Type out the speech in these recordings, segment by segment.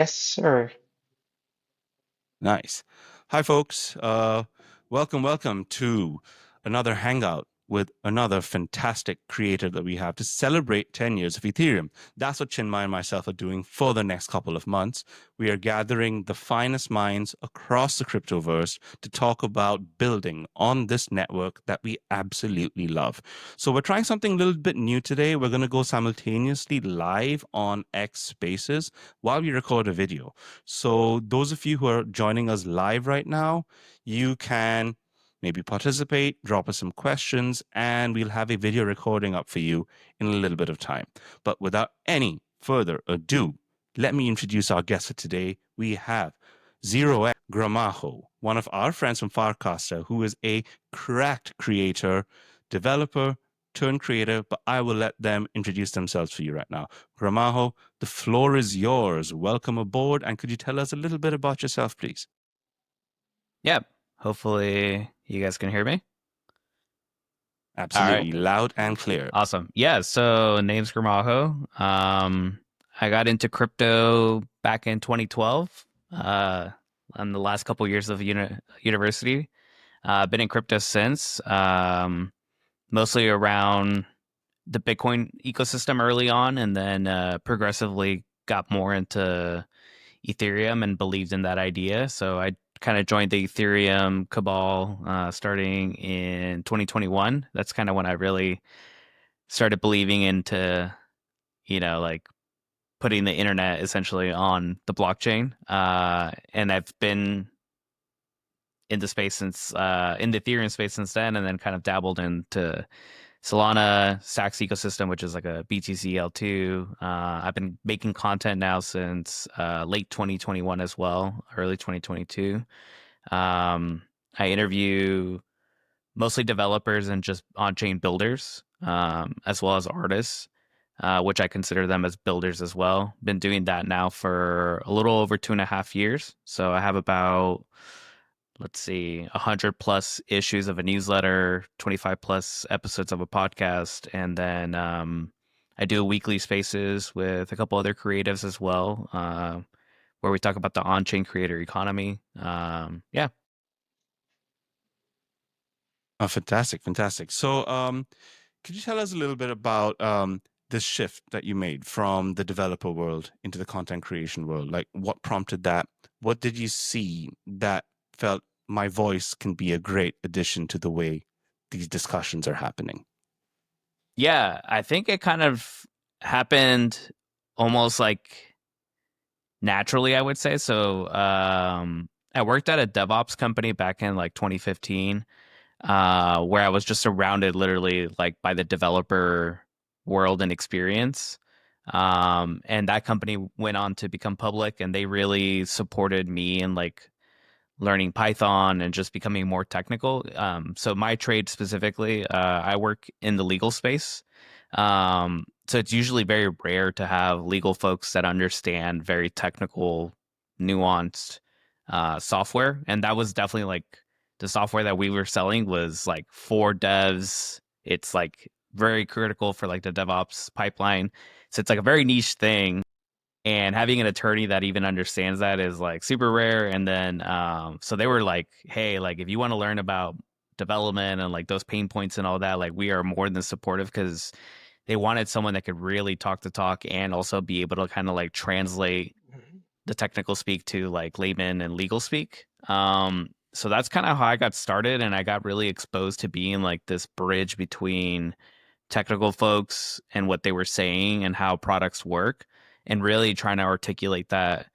Yes, sir. Nice. Hi, folks. Welcome to another Hangout with another fantastic creator that we have to celebrate 10 years of Ethereum. That's what Chinmay and myself are doing for the next couple of months. We are gathering the finest minds across the cryptoverse to talk about building on this network that we absolutely love. So we're trying something a little bit new today. We're going to go simultaneously live on X Spaces while we record a video. So those of you who are joining us live right now, you can maybe participate, drop us some questions, and we'll have a video recording up for you in a little bit of time. But without any further ado, let me introduce our guest for today. We have 0xGramajo, one of our friends from Farcaster, who is a cracked creator, developer, turn creator, but I will let them introduce themselves for you right now. Gramajo, the floor is yours. Welcome aboard. And could you tell us a little bit about yourself, please? Yeah, hopefully you guys can hear me. Absolutely. Loud and clear. Awesome. Yeah, so name's Gramajo. I got into crypto back in 2012, on the last couple years of university. Been in crypto since, mostly around the Bitcoin ecosystem early on, and then progressively got more into Ethereum and believed in that idea. So I kind of joined the Ethereum cabal starting in 2021. That's kind of when I really started believing into, like putting the internet essentially on the blockchain. And I've been in the space since, in the Ethereum space since then, and then kind of dabbled into Solana, Stacks ecosystem, which is like a BTC L2. I've been making content now since late 2021 as well, early 2022. I interview mostly developers and just on-chain builders, as well as artists, which I consider them as builders as well. Been doing that now for a little over 2.5 years. So I have about, let's see, 100 plus issues of a newsletter, 25 plus episodes of a podcast, and then I do weekly spaces with a couple other creatives as well, where we talk about the on-chain creator economy. Yeah. Oh, fantastic, fantastic. So, could you tell us a little bit about this shift that you made from the developer world into the content creation world? Like, what prompted that? What did you see that felt my voice can be a great addition to the way these discussions are happening? Yeah, I think it kind of happened almost like naturally, I would say. So I worked at a DevOps company back in like 2015, where I was just surrounded literally like by the developer world and experience. And that company went on to become public, and they really supported me in like learning Python and just becoming more technical. So my trade specifically, I work in the legal space. So it's usually very rare to have legal folks that understand very technical, nuanced software. And that was definitely like the software that we were selling was like for devs. It's like very critical for like the DevOps pipeline. So it's like a very niche thing, and having an attorney that even understands that is like super rare. And then so they were like, hey, like if you want to learn about development and like those pain points and all that, like we are more than supportive, because they wanted someone that could really talk the talk and also be able to kind of like translate the technical speak to like layman and legal speak. So that's kind of how I got started, and I got really exposed to being like this bridge between technical folks and what they were saying and how products work, and really trying to articulate that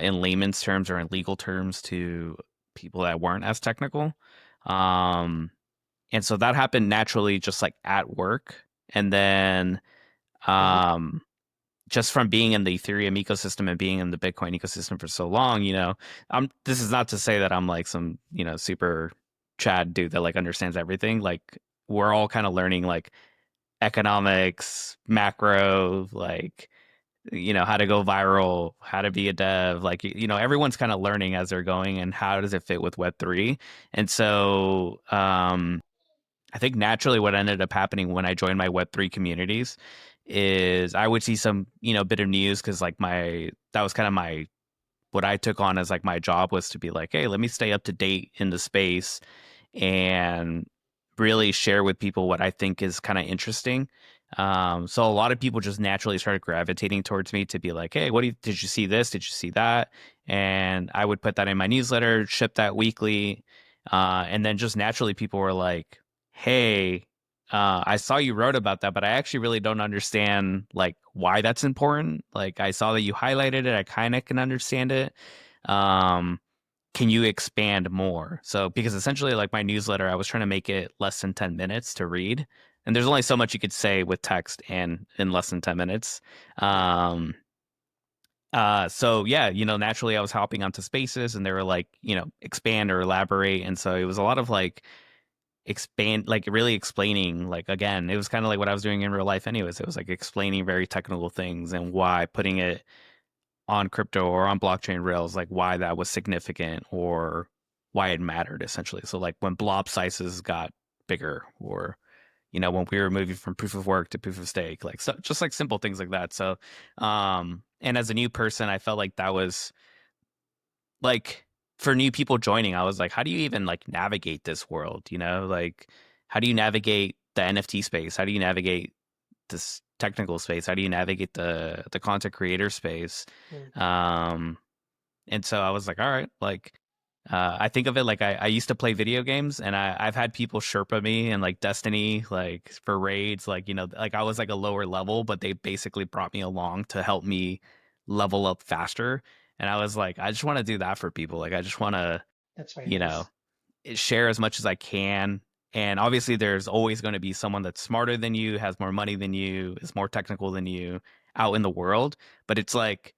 in layman's terms or in legal terms to people that weren't as technical. And so that happened naturally, just like at work. And then just from being in the Ethereum ecosystem and being in the Bitcoin ecosystem for so long, this is not to say that I'm like some, super Chad dude that like understands everything. Like we're all kind of learning like economics, macro, like, how to go viral, how to be a dev, like, everyone's kind of learning as they're going, and how does it fit with Web3. And so I think naturally what ended up happening when I joined my Web3 communities is I would see some, bit of news because like that was kind of what I took on as like my job was to be like, hey, let me stay up to date in the space and really share with people what I think is kind of interesting. So a lot of people just naturally started gravitating towards me to be like, hey, did you see this? Did you see that? And I would put that in my newsletter, ship that weekly. And then just naturally people were like, hey, I saw you wrote about that, but I actually really don't understand like why that's important. Like I saw that you highlighted it. I kind of can understand it. Um, can you expand more? So because essentially like my newsletter, I was trying to make it less than 10 minutes to read. And there's only so much you could say with text and in less than 10 minutes. Um, so yeah, naturally I was hopping onto spaces and they were like, expand or elaborate. And so it was a lot of like expand, like really explaining, like again, it was kind of like what I was doing in real life anyways. It was like explaining very technical things and why putting it on crypto or on blockchain rails, like why that was significant or why it mattered essentially. So like when blob sizes got bigger or when we were moving from proof of work to proof of stake, like so, just like simple things like that. So and as a new person, I felt like that was like for new people joining, I was like, how do you even like navigate this world? Like how do you navigate the NFT space? How do you navigate this technical space? How do you navigate the content creator space? Mm. Um, and so I was like, all right, like I think of it like I used to play video games and I've had people Sherpa me and like Destiny, like for raids, like, like I was like a lower level, but they basically brought me along to help me level up faster. And I was like, I just want to do that for people. Like, I just want to, That's very you know, nice. share as much as I can. And obviously, there's always going to be someone that's smarter than you, has more money than you, is more technical than you out in the world. But it's like,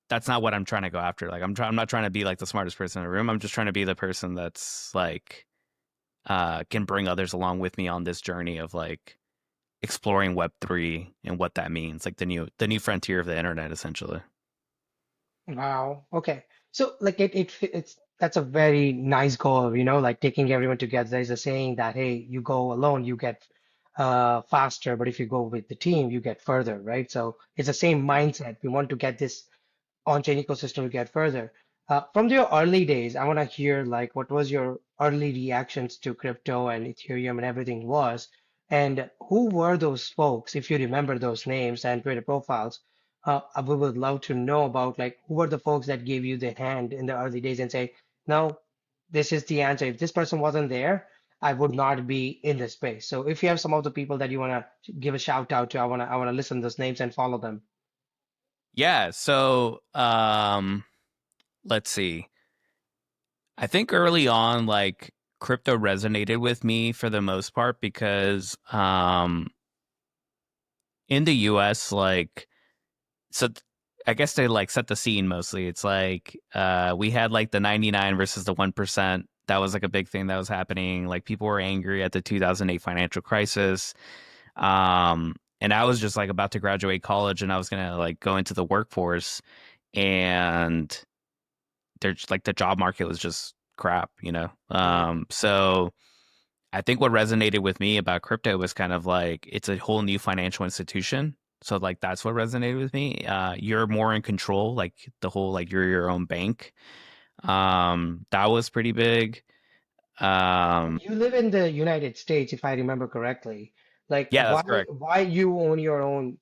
that's not what I'm trying to go after. Like, I'm not trying to be like the smartest person in the room. I'm just trying to be the person that's like, can bring others along with me on this journey of like exploring Web3 and what that means, like the new frontier of the internet, essentially. Wow. Okay. So like it's that's a very nice goal, like taking everyone together. There's a saying that, hey, you go alone, you get faster, but if you go with the team, you get further, right? So it's the same mindset. We want to get this on-chain ecosystem to get further. From your early days, I want to hear like what was your early reactions to crypto and Ethereum and everything was, and who were those folks, if you remember those names and Twitter profiles. We would love to know about like who were the folks that gave you the hand in the early days and say, no, this is the answer. If this person wasn't there, I would not be in this space. So if you have some of the people that you want to give a shout out to, I want to listen to those names and follow them. Yeah. So, let's see. I think early on, like crypto resonated with me for the most part because, in the US, like, so I guess they like set the scene mostly. It's like we had like the 99 versus the 1%. That was like a big thing that was happening. Like people were angry at the 2008 financial crisis. And I was just like about to graduate college and I was gonna like go into the workforce and there's like the job market was just crap. Mm. So I think what resonated with me about crypto was kind of like it's a whole new financial institution. So like that's what resonated with me. You're more in control, like the whole like you're your own bank. That was pretty big. Um, You live in the United States, if I remember correctly. Like, yeah, that's why correct. why you own your own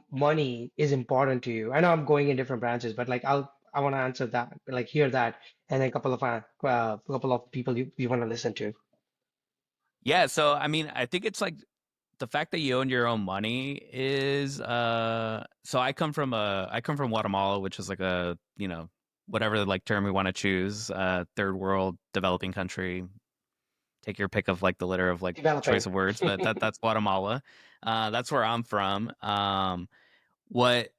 money is important to you. I know I'm going in different branches, but like I want to answer that, like hear that, and then a couple of people you want to listen to. Yeah, so I mean, I think it's like the fact that you own your own money is so I come from Guatemala, which is like a, whatever like term we want to choose, third world developing country. Take your pick of like the litter of like Developing. choice of words, but that's Guatemala. That's where I'm from. What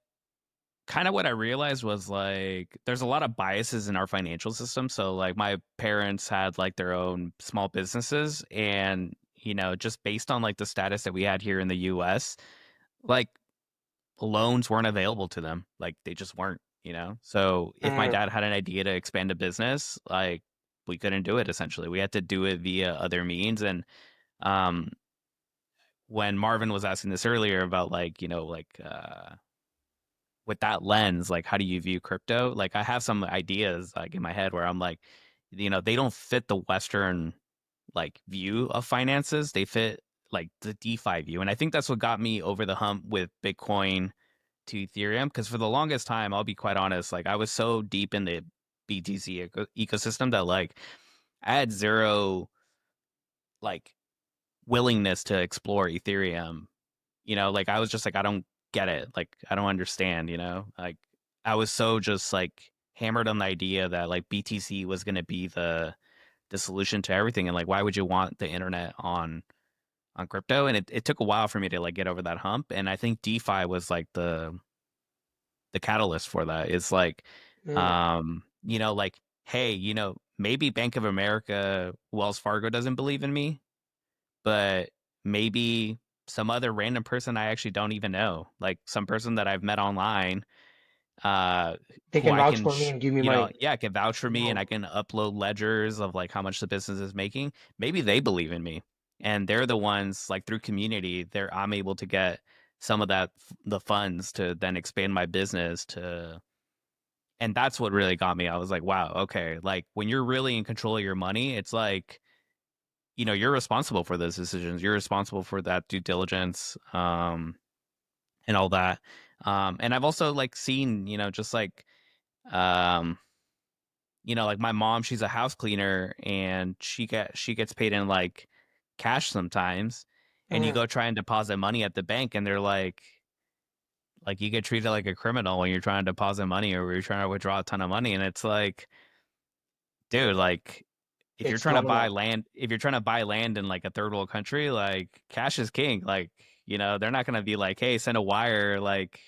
what I realized was like there's a lot of biases in our financial system. So like my parents had like their own small businesses and just based on like the status that we had here in the US, like loans weren't available to them. Like they just weren't. So if my Mm. dad had an idea to expand a business, like we couldn't do it essentially. We had to do it via other means and um when Marvin was asking this earlier about like, with that lens, like how do you view crypto? Like I have some ideas like in my head where I'm like, they don't fit the Western like view of finances. They fit like the DeFi view. And I think that's what got me over the hump with Bitcoin to Ethereum. Because for the longest time, I'll be quite honest, like I was so deep in the BTC ecosystem that like I had zero like willingness to explore Ethereum. Like I was just like, I don't get it. Like I don't understand, like I was so just like hammered on the idea that like BTC was going to be the solution to everything. And like, why would you want the internet on crypto? And it took a while for me to like get over that hump. And I think DeFi was like the catalyst for that. It's like, Mm. like, hey, maybe Bank of America, Wells Fargo doesn't believe in me, but maybe some other random person I actually don't even know, like some person that I've met online, They who can I vouch can, for me and give me money. yeah, can vouch for me, and I Wow. can upload ledgers of like how much the business is making. Maybe they believe in me, and they're the ones like through community. I'm able to get some of the funds to then expand my business to. And that's what really got me. I was like, wow, okay. Like when you're really in control of your money, it's like, you're responsible for those decisions. You're responsible for that due diligence, and all that. And I've also like seen, just like, um, like my mom, she's a house cleaner and she gets paid in like cash sometimes. And you Mm. go try and deposit money at the bank and they're like you get treated like a criminal when you're trying to deposit money or you're trying to withdraw a ton of money. And it's like, dude, like It's normal. if you're trying to buy land in like a third world country, like cash is king. Like, they're not gonna be like, hey, send a wire. Like,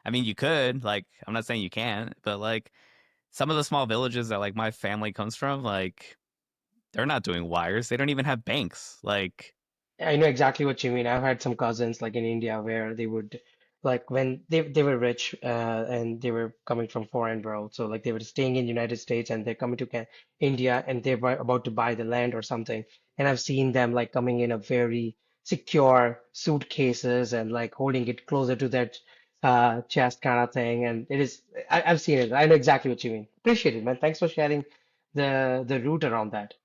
I mean, you could, like, I'm not saying you can't, but like some of the small villages that like my family comes from, like, they're not doing wires. They don't even have banks. Like, I know exactly what you mean. I've had some cousins like in India where they would like when they were rich and they were coming from foreign world. So like they were staying in United States and they're coming to India and they were about to buy the land or something. And I've seen them like coming in a very secure suitcases and like holding it closer to their chest kind of thing. And I've seen it. I know exactly what you mean. Appreciate it, man. Thanks for sharing the route around that.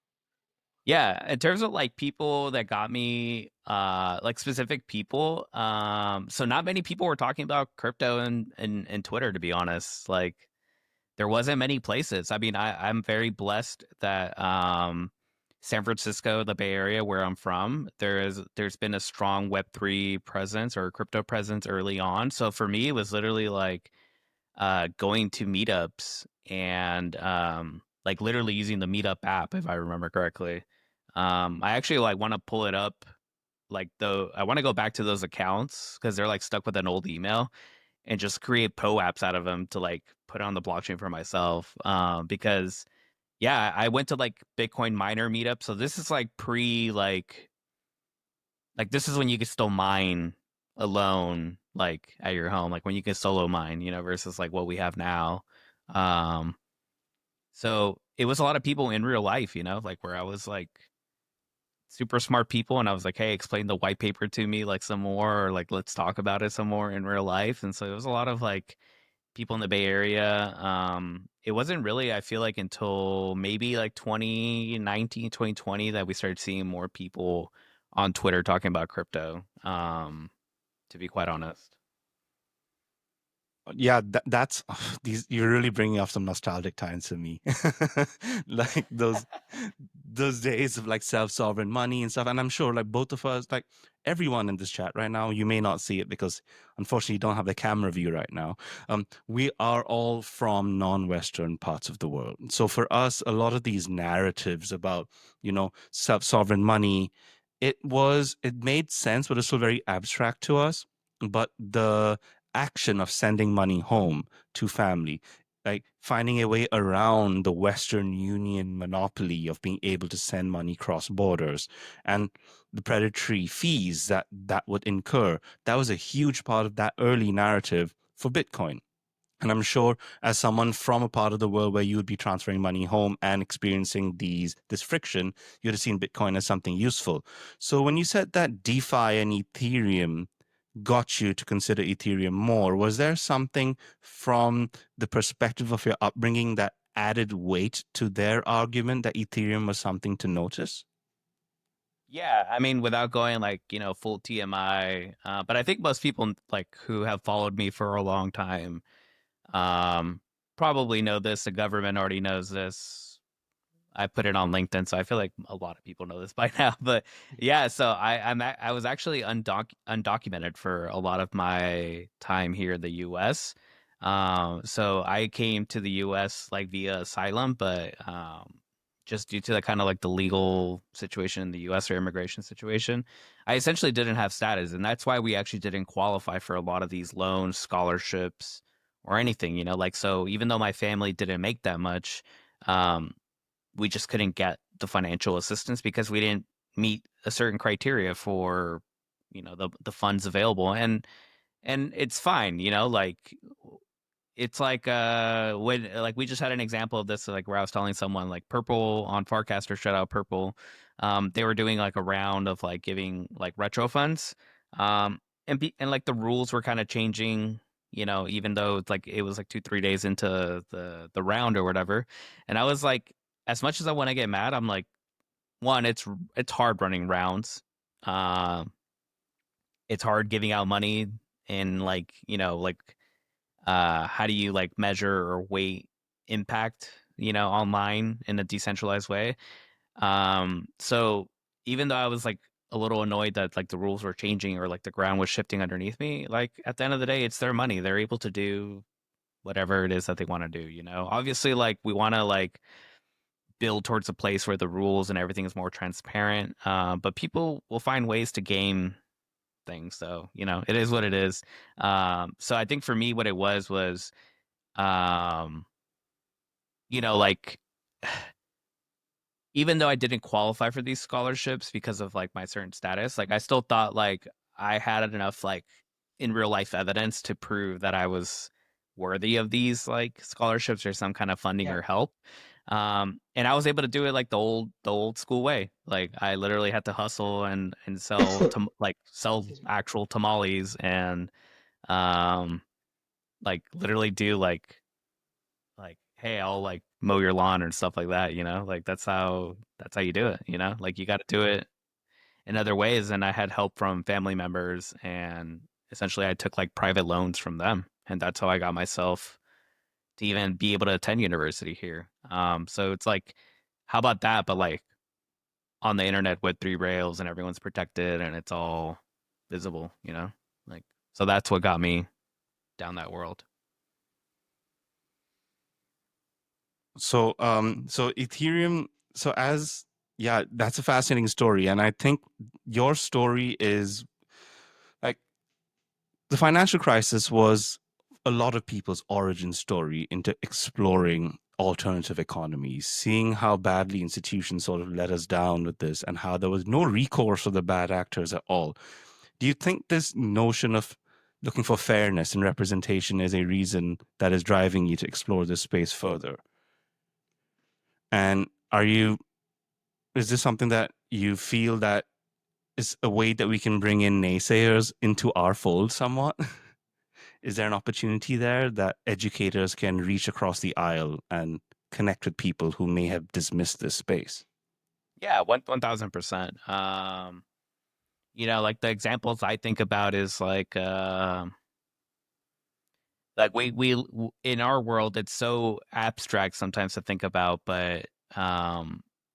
yeah, in terms of like people that got me, like specific people, so not many people were talking about crypto and Twitter, to be honest. Like, there wasn't many places. I mean, I'm very blessed that San Francisco, the Bay Area where I'm from, there's been a strong Web3 presence or crypto presence early on. So for me, it was literally like going to meetups and like literally using the Meetup app, if I remember correctly. I actually like want to pull it up. Like though, I want to go back to those accounts because they're like stuck with an old email and just create apps out of them to like put on the blockchain for myself. Because yeah, I went to like Bitcoin miner meetup. So this is like pre like this is when you can still mine alone, like at your home, like when you can solo mine, versus like what we have now. Um, so it was a lot of people in real life, like where I was like super smart people and I was like, hey, explain the white paper to me like some more, or like let's talk about it some more in real life. And so it was a lot of like people in the Bay Area. It wasn't really, I feel like, until maybe like 2019, 2020 that we started seeing more people on Twitter talking about crypto, to be quite honest. Yeah, that's these. You're really bringing up some nostalgic times for me, like those days of like self-sovereign money and stuff. And I'm sure like both of us, like everyone in this chat right now, you may not see it because unfortunately you don't have the camera view right now. We are all from non-Western parts of the world, so for us, a lot of these narratives about self-sovereign money, it made sense, but it's still very abstract to us. But the action of sending money home to family, like finding a way around the Western Union monopoly of being able to send money cross borders and the predatory fees that would incur. That was a huge part of that early narrative for Bitcoin. And I'm sure as someone from a part of the world where you would be transferring money home and experiencing this friction, you'd have seen Bitcoin as something useful. So when you said that DeFi and Ethereum got you to consider Ethereum more, was there something from the perspective of your upbringing that added weight to their argument that Ethereum was something to notice? Yeah, I mean, without going like, full TMI, but I think most people like who have followed me for a long time probably know this. The government already knows this. I put it on LinkedIn, so I feel like a lot of people know this by now. But yeah, so I was actually undocumented for a lot of my time here in the U.S. So I came to the U.S. like via asylum, but just due to the kind of like the legal situation in the U.S. or immigration situation, I essentially didn't have status, and that's why we actually didn't qualify for a lot of these loans, scholarships, or anything. Like so. Even though my family didn't make that much. We just couldn't get the financial assistance because we didn't meet a certain criteria for the funds available, and it's fine, like it's like when like we just had an example of this, like where I was telling someone like Purple on Farcaster, shout out Purple, they were doing like a round of like giving like retro funds, and like the rules were kind of changing, even though it's like it was like 2-3 days into the round or whatever. And I was like, as much as I want to get mad, I'm like, one, it's hard running rounds. It's hard giving out money, and like, like how do you like measure or weight impact, online in a decentralized way? So even though I was like a little annoyed that like the rules were changing or like the ground was shifting underneath me, like at the end of the day, it's their money. They're able to do whatever it is that they want to do, Obviously, like we want to like build towards a place where the rules and everything is more transparent. But people will find ways to game things. So, it is what it is. So I think for me, what it was, um, like, even though I didn't qualify for these scholarships because of like my certain status, like I still thought like I had enough like in real life evidence to prove that I was worthy of these like scholarships or some kind of funding Yeah. or help. And I was able to do it like the old school way. Like I literally had to hustle and sell sell Excuse me. actual tamales and um like literally do like hey, I'll like mow your lawn and stuff like that, like that's how you do it, like you got to do it in other ways. And I had help from family members, and essentially I took like private loans from them, and that's how I got myself to even be able to attend university here. So it's like, how about that? But like on the internet with 3 rails, and everyone's protected and it's all visible, like, so that's what got me down that world. So Ethereum, yeah, that's a fascinating story. And I think your story is like the financial crisis was a lot of people's origin story into exploring alternative economies, seeing how badly institutions sort of let us down with this and how there was no recourse for the bad actors at all. Do you think this notion of looking for fairness and representation is a reason that is driving you to explore this space further? And is this something that you feel that is a way that we can bring in naysayers into our fold somewhat? Is there an opportunity there that educators can reach across the aisle and connect with people who may have dismissed this space? Yeah, 1000%. Like the examples I think about is like we in our world, it's so abstract sometimes to think about, but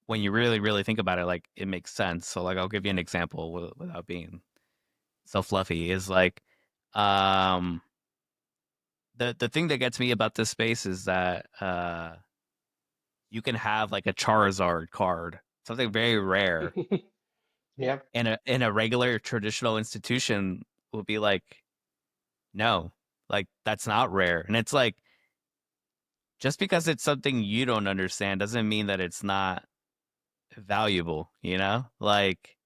when you really really think about it, like it makes sense. So like I'll give you an example without being so fluffy, is like um the thing that gets me about this space is that you can have like a Charizard card, something very rare, Yeah. in a regular traditional institution will be like, no, like that's not rare. And it's like, just because it's something you don't understand doesn't mean that it's not valuable, Like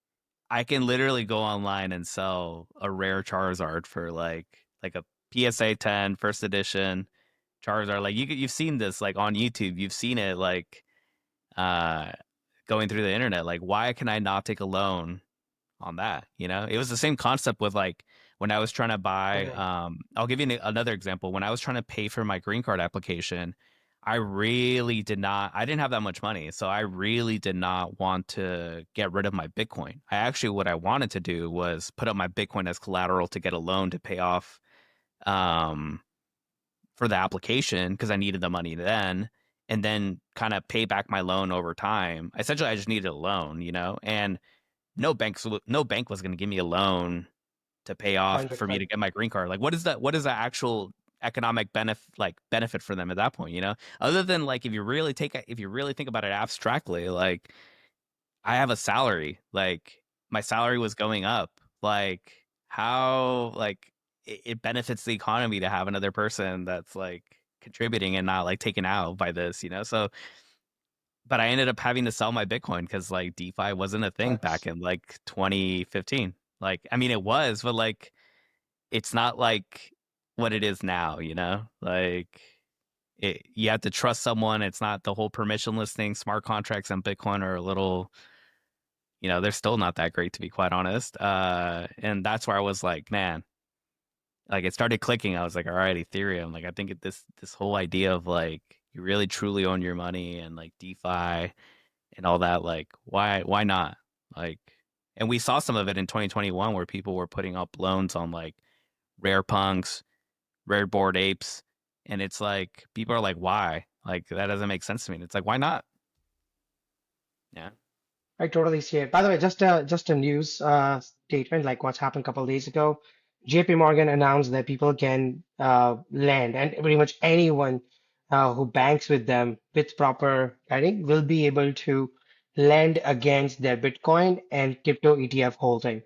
I can literally go online and sell a rare Charizard for like a PSA 10 first edition. Charizard. Like you've seen this like on YouTube. You've seen it like going through the internet. Like, why can I not take a loan on that? You know, it was the same concept with like when I was trying to buy. Mhm. I'll give you another example. When I was trying to pay for my green card application, I really did not. I didn't have that much money, so I really did not want to get rid of my Bitcoin. What I wanted to do was put up my Bitcoin as collateral to get a loan to pay off um, for the application because I needed the money then, and then kind of pay back my loan over time. Essentially, I just needed a loan, you know, and no bank was going to give me a loan to pay off for me 100%. to get my green card. Like, what is that? What is the actual economic benefit for them at that point? You know, other than like if you really think about it abstractly, like I have a salary, like my salary was going up, like how like it benefits the economy to have another person that's like contributing and not like taken out by this, you know? So, but I ended up having to sell my Bitcoin because like DeFi wasn't a thing back That's in like 2015. Like, I mean, it was, but like it's not like what it is now, you know? Like you have to trust someone. It's not the whole permissionless thing. Smart contracts on Bitcoin are a little, you know, they're still not that great to be quite honest. And that's where I was like, man, like it started clicking. I was like, all right, Ethereum. Like I think this whole idea of like you really truly own your money and like DeFi and all that, like why not? Like, and we saw some of it in 2021 where people were putting up loans on like rare punks, rare bored apes, and it's like people are like, why? Like that doesn't make sense to me. And it's like, why not? Yeah. I totally see it. By the way, just a news statement, like what's happened a couple of days ago. JP Morgan announced that people can lend, and pretty much anyone who banks with them with proper guiding will be able to lend against their Bitcoin and crypto ETF holding.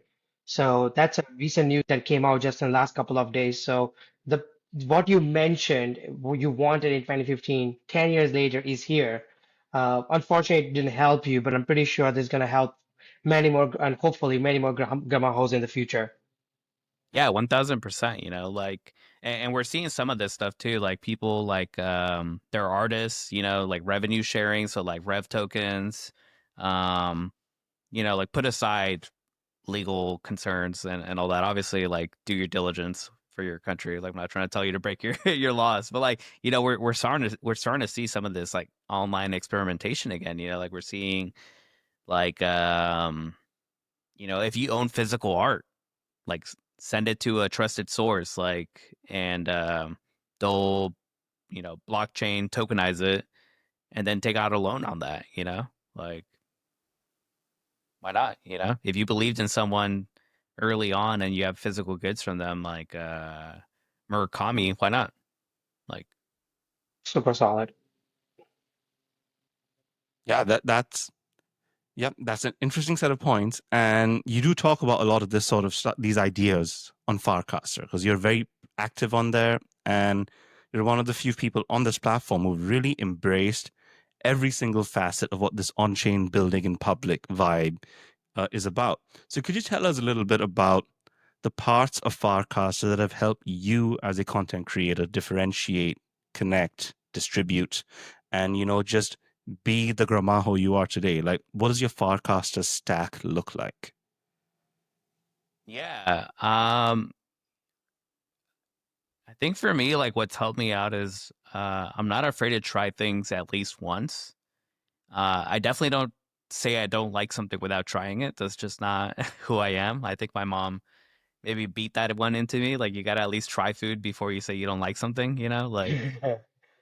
So that's a recent news that came out just in the last couple of days. So the what you mentioned, what you wanted in 2015, 10 years later is here. Unfortunately, it didn't help you, but I'm pretty sure this is going to help many more, and hopefully many more Gramajos in the future. Yeah, 1000%, you know, like and we're seeing some of this stuff too, like people like they're artists, you know, like revenue sharing, so like rev tokens, um, you know, like put aside legal concerns and all that. Obviously, like do your diligence for your country. Like I'm not trying to tell you to break your your laws, but like, you know, we're starting to see some of this like online experimentation again, you know, like we're seeing like you know, if you own physical art, like send it to a trusted source, like and they'll, you know, blockchain tokenize it and then take out a loan on that, you know, like why not? You know, if you believed in someone early on and you have physical goods from them, like Murakami, why not? Like, Super solid. Yeah, that's yep, that's an interesting set of points. And you do talk about a lot of this sort of stuff, these ideas on Farcaster, because you're very active on there, and you're one of the few people on this platform who've really embraced every single facet of what this on-chain building in public vibe is about. So could you tell us a little bit about the parts of Farcaster that have helped you as a content creator differentiate, connect, distribute, and just be the Gramajo you are today? Like, what does your Farcaster stack look like? yeah, I think for me, like what's helped me out is I'm not afraid to try things at least once. I definitely don't say I don't like something without trying it. That's just not who I am. I think my mom maybe beat that one into me. Like you gotta at least try food before you say you don't like something, you know? Like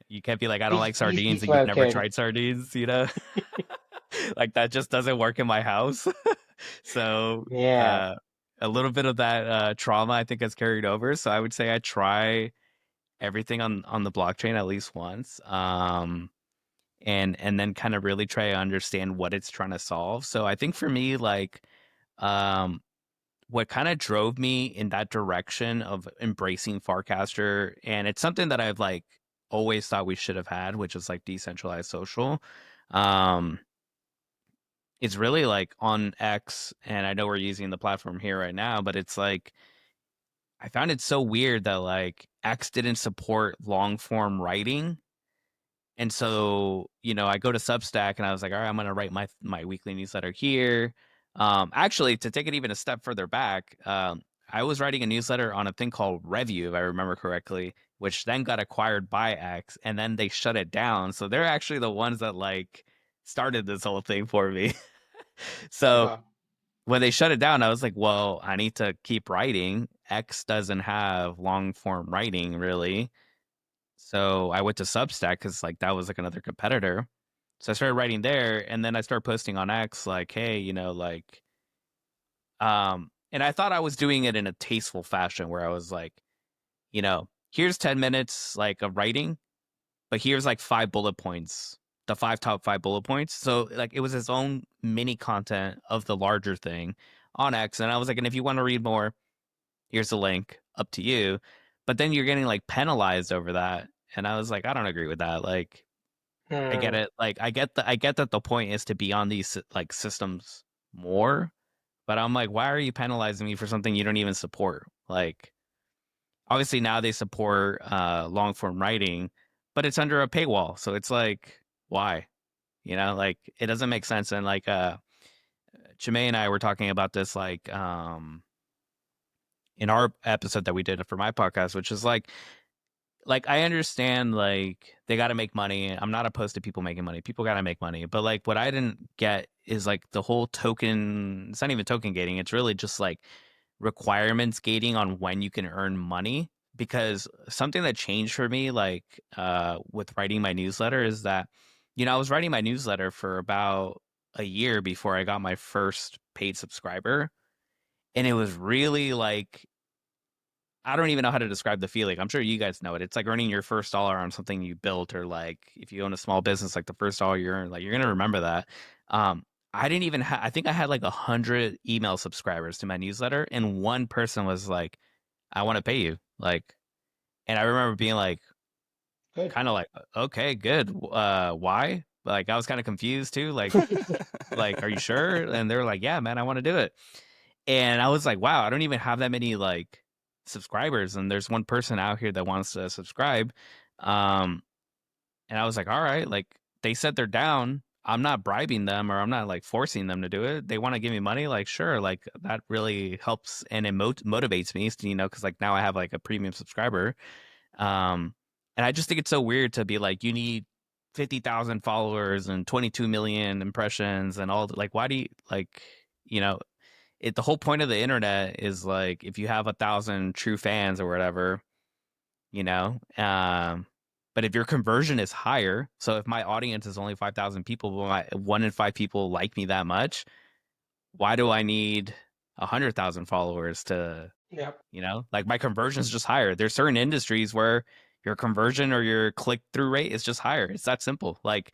you can't be like, I don't like Please be sardines and you've fair, never kid. tried sardines, you know? Like that just doesn't work in my house. So Yeah. a little bit of that trauma I think has carried over. So I would say I try everything on the blockchain at least once. And then kind of really try to understand what it's trying to solve. So I think for me, like um what kind of drove me in that direction of embracing Farcaster, and it's something that I've like always thought we should have had, which is like decentralized social. Um, it's really like on X, and I know we're using the platform here right now, but it's like I found it so weird that like X didn't support long form writing. And so, I go to Substack and I was like, all right, I'm going to write my weekly newsletter here. Actually, to take it even a step further back, I was writing a newsletter on a thing called Review, if I remember correctly, which then got acquired by X, and then they shut it down. So they're actually the ones that like started this whole thing for me. So Uh, when they shut it down, I was like, well, I need to keep writing. X doesn't have long form writing really. So I went to Substack because like that was like another competitor. So I started writing there, and then I started posting on X like, hey, and I thought I was doing it in a tasteful fashion where I was like, here's 10 minutes like of writing, but here's like 5 bullet points, the top 5 bullet points. So like it was its own mini content of the larger thing on X. And I was like, and if you want to read more, here's the link, up to you. But then you're getting like penalized over that. And I was like, I don't agree with that. Like, I get hmm. it. Like, I get that the point is to be on these like systems more. But I'm like, why are you penalizing me for something you don't even support? Like, obviously now they support long form writing, but it's under a paywall. So it's like, why? Like it doesn't make sense. And like Chime and I were talking about this like in our episode that we did for my podcast, which is like I understand like they got to make money. I'm not opposed to people making money. People got to make money. But like what I didn't get is like the whole token, it's not even token gating. It's really just like requirements gating on when you can earn money. Because something that changed for me like with writing my newsletter is that I was writing my newsletter for about a year before I got my first paid subscriber, and it was really like I don't even know how to describe the feeling. I'm sure you guys know it. It's like earning your first dollar on something you built, or like if you own a small business, like the first dollar you earn, like you're gonna remember that. I didn't even I think I had like 100 email subscribers to my newsletter, and one person was like, "I want to pay you." Like, and I remember being like, Good. kind of like, "Okay, good. Why?" Like I was kind of confused too. Like, are you sure? And they were like, "Yeah, man, I want to do it." And I was like, wow, I don't even have that many like subscribers, and there's one person out here that wants to subscribe. Um, and I was like, all right, like they said they're down. I'm not bribing them, or I'm not like forcing them to do it. They want to give me money, like sure, like that really helps and it motivates me, because like now I have like a premium subscriber. Um, and I just think it's so weird to be like, you need 50,000 followers and 22 million impressions and all like, why do you like, you know, the whole point of the internet is like if you have 1,000 true fans or whatever, you know, but if your conversion is higher, so if my audience is only 5,000 people, but my 1 in 5 people like me that much, why do I need 100,000 followers to, Yep. like my conversion is just higher. There's certain industries where your conversion or your click through rate is just higher. It's that simple. Like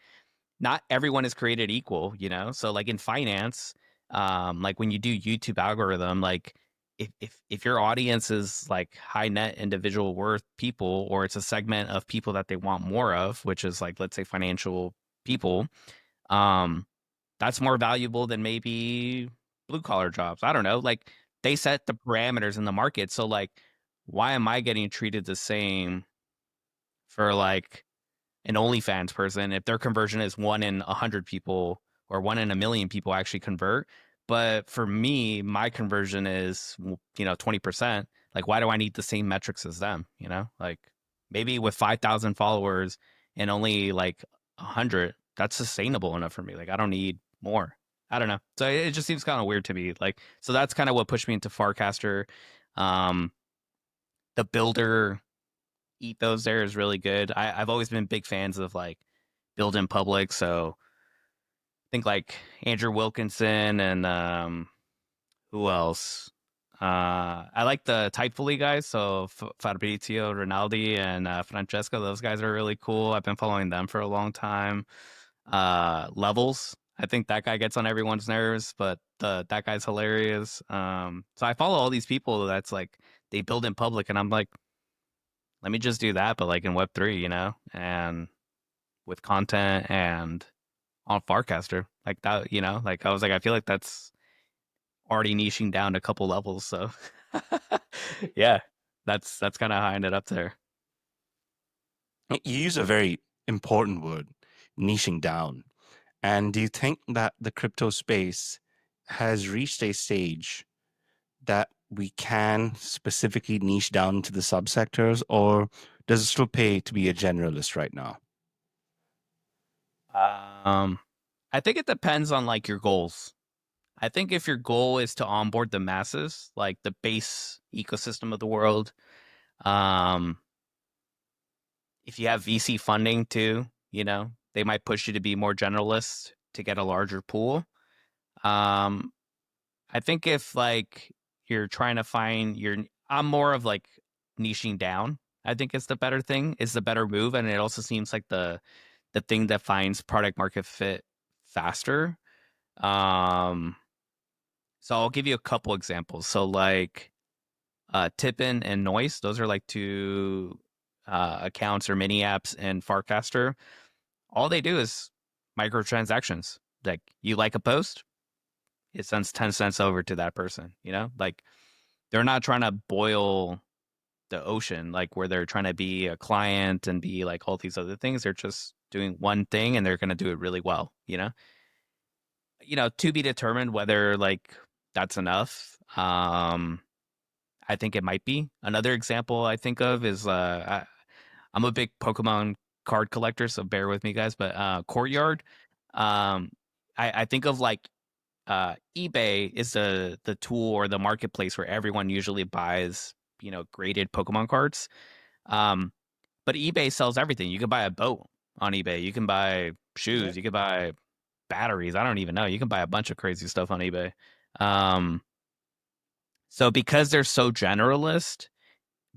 not everyone is created equal, so like in finance, like when you do YouTube algorithm, like if your audience is like high net individual worth people, or it's a segment of people that they want more of, which is like let's say financial people, um that's more valuable than maybe blue collar jobs. I don't know, like they set the parameters in the market. So like why am I getting treated the same for like an OnlyFans person if their conversion is 1 in 100 people or 1 in 1 million people actually convert? But for me, my conversion is 20%. Like, why do I need the same metrics as them? Like maybe with 5,000 followers and only like 100, that's sustainable enough for me. Like I don't need more. I don't know. So it just seems kind of weird to me. Like, so that's kind of what pushed me into Farcaster. Um, the builder ethos there is really good. I've always been big fans of like build in public. So I think like Andrew Wilkinson and who else? I like the Typefully guys. So Fabrizio Rinaldi and Francesco. Those guys are really cool. I've been following them for a long time. Levels. I think that guy gets on everyone's nerves, but that guy's hilarious. So I follow all these people that's like they build in public, and I'm like, let me just do that, but like in Web3, and with content and on Farcaster, like that, like I was like, I feel like that's already niching down a couple levels. So yeah, That's kind of how I ended up there. You use a very important word, niching down. And do you think that the crypto space has reached a stage that we can specifically niche down to the subsectors, or does it still pay to be a generalist right now? I think it depends on like your goals. I think if your goal is to onboard the masses, like the base ecosystem of the world, um, if you have VC funding too, they might push you to be more generalist to get a larger pool. Um, I think if like you're trying to find I'm more of like niching down. I think it's the better thing, is the better move, and it also seems like the thing that finds product market fit faster. Um, so I'll give you a couple examples. So like Tippin and Noise, those are like two accounts or mini apps in Farcaster. All they do is microtransactions. Like you like a post, it sends 10 cents over to that person, like they're not trying to boil the ocean, like where they're trying to be a client and be like all these other things. They're just doing one thing and they're going to do it really well, to be determined whether like that's enough. I think it might be. Another example I think of is I'm a big Pokemon card collector, so bear with me, guys. But Courtyard, I think of like eBay is the tool or the marketplace where everyone usually buys graded Pokemon cards. But eBay sells everything. You can buy a boat on eBay. You can buy shoes. You can buy batteries. I don't even know. You can buy a bunch of crazy stuff on eBay. So because they're so generalist,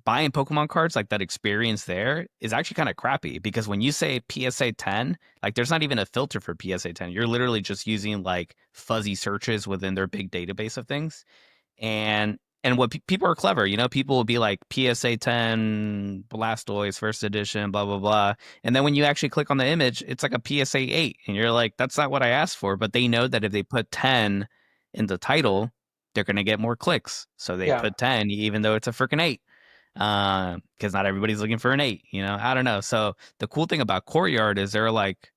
buying Pokemon cards, like that experience there is actually kind of crappy, because when you say PSA 10, like there's not even a filter for PSA 10. You're literally just using like fuzzy searches within their big database of things. And what people are clever, people will be like PSA 10 Blastoise first edition, blah, blah, blah. And then when you actually click on the image, it's like a PSA 8. And you're like, that's not what I asked for. But they know that if they put 10 in the title, they're going to get more clicks. So they put 10, even though it's a freaking 8. Because not everybody's looking for an 8, I don't know. So the cool thing about Courtyard is they're like,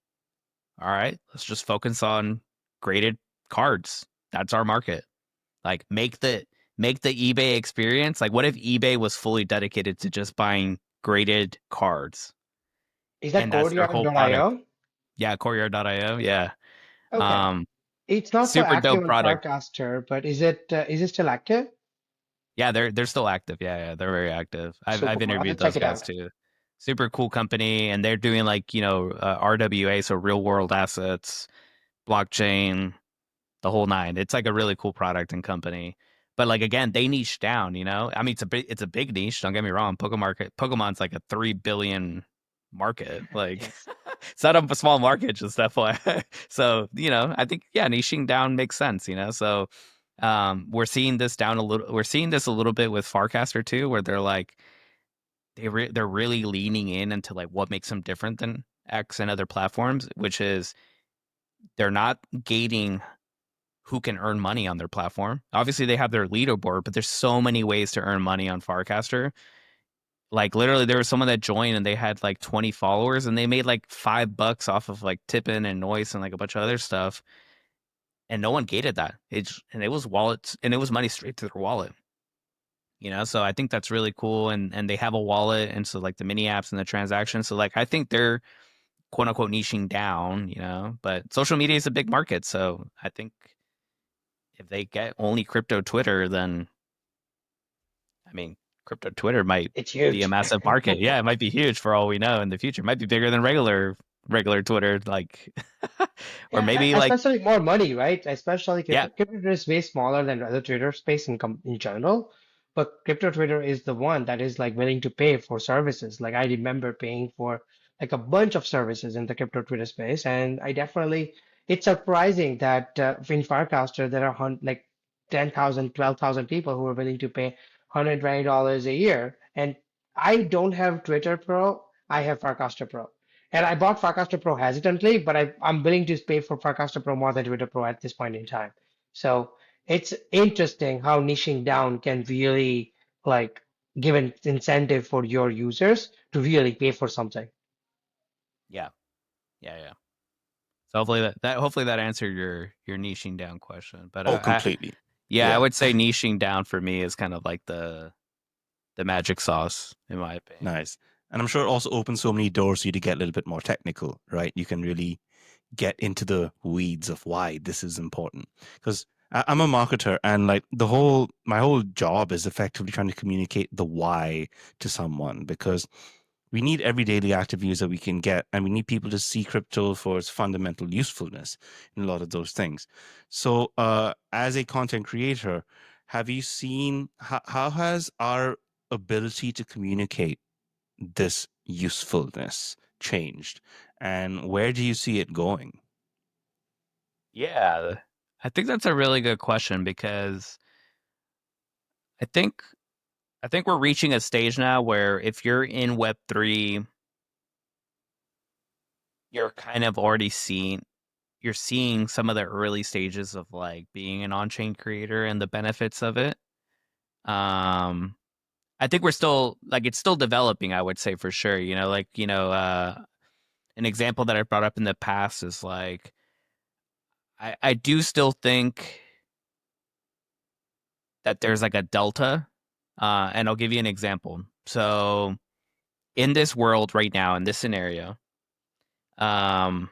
all right, let's just focus on graded cards. That's our market. Like make the eBay experience. Like, what if eBay was fully dedicated to just buying graded cards? Is that And that's their whole product. Courtyard.io? Yeah, Courtyard.io. Yeah. Okay. It's not so Super active dope on product. Farcaster, but is it still active? Yeah, they're still active. Yeah, they're very active. I've Super cool. I have to interviewed check those it guys out. too. Super cool company, and they're doing like RWA, so real world assets, blockchain, the whole nine. It's like a really cool product and company. But like again, they niche down. I mean, it's a big niche. Don't get me wrong. Pokemon's like a 3 billion market. Like Yes. it's not a small market, just FYI. So I think niching down makes sense. So we're seeing this down a little. We're seeing this a little bit with Farcaster too, where they're like they're really leaning in into like what makes them different than X and other platforms, which is they're not gating who can earn money on their platform. Obviously, they have their leaderboard, but there's so many ways to earn money on Farcaster. Like literally, there was someone that joined and they had like 20 followers, and they made like $5 off of like Tippin and Noise and like a bunch of other stuff, and no one gated that. It was wallets, and it was money straight to their wallet. So I think that's really cool, and they have a wallet, and so like the mini apps and the transactions. So like I think they're quote unquote niching down, but social media is a big market, so I think if they get only crypto Twitter, then I mean, crypto Twitter might It's be a huge. massive market. Yeah, it might be huge for all we know in the future. It might be bigger than regular Twitter, like, or Yeah, maybe like, especially more money, right? Especially yeah, crypto Twitter is way smaller than other Twitter space in general, but crypto Twitter is the one that is like willing to pay for services. Like I remember paying for like a bunch of services in the crypto Twitter space, and I definitely it's surprising that in Farcaster there are like 10,000, 12,000 people who are willing to pay $120 a year, and I don't have Twitter Pro, I have Farcaster Pro. And I bought Farcaster Pro hesitantly, but I'm willing to pay for Farcaster Pro more than Twitter Pro at this point in time. So it's interesting how niching down can really like give an incentive for your users to really pay for something. Yeah. Yeah. So hopefully that answered your niching down question. But Oh, completely. I Yeah. would say niching down for me is kind of like the magic sauce, in my opinion. Nice. And I'm sure it also opens so many doors for you to get a little bit more technical, right? You can really get into the weeds of why this is important. Because I'm a marketer, and like my whole job is effectively trying to communicate the why to someone, because we need every daily active user we can get, and we need people to see crypto for its fundamental usefulness in a lot of those things. So as a content creator, have you seen how has our ability to communicate this usefulness changed, and where do you see it going? Yeah, I think that's a really good question, because I think we're reaching a stage now where if you're in Web3, you're kind of already seeing some of the early stages of like being an on-chain creator and the benefits of it. Um, I think we're still like it's still developing, I would say, for sure. An example that I brought up in the past is like I do still think that there's like a delta. And I'll give you an example. So in this world right now, in this scenario, um,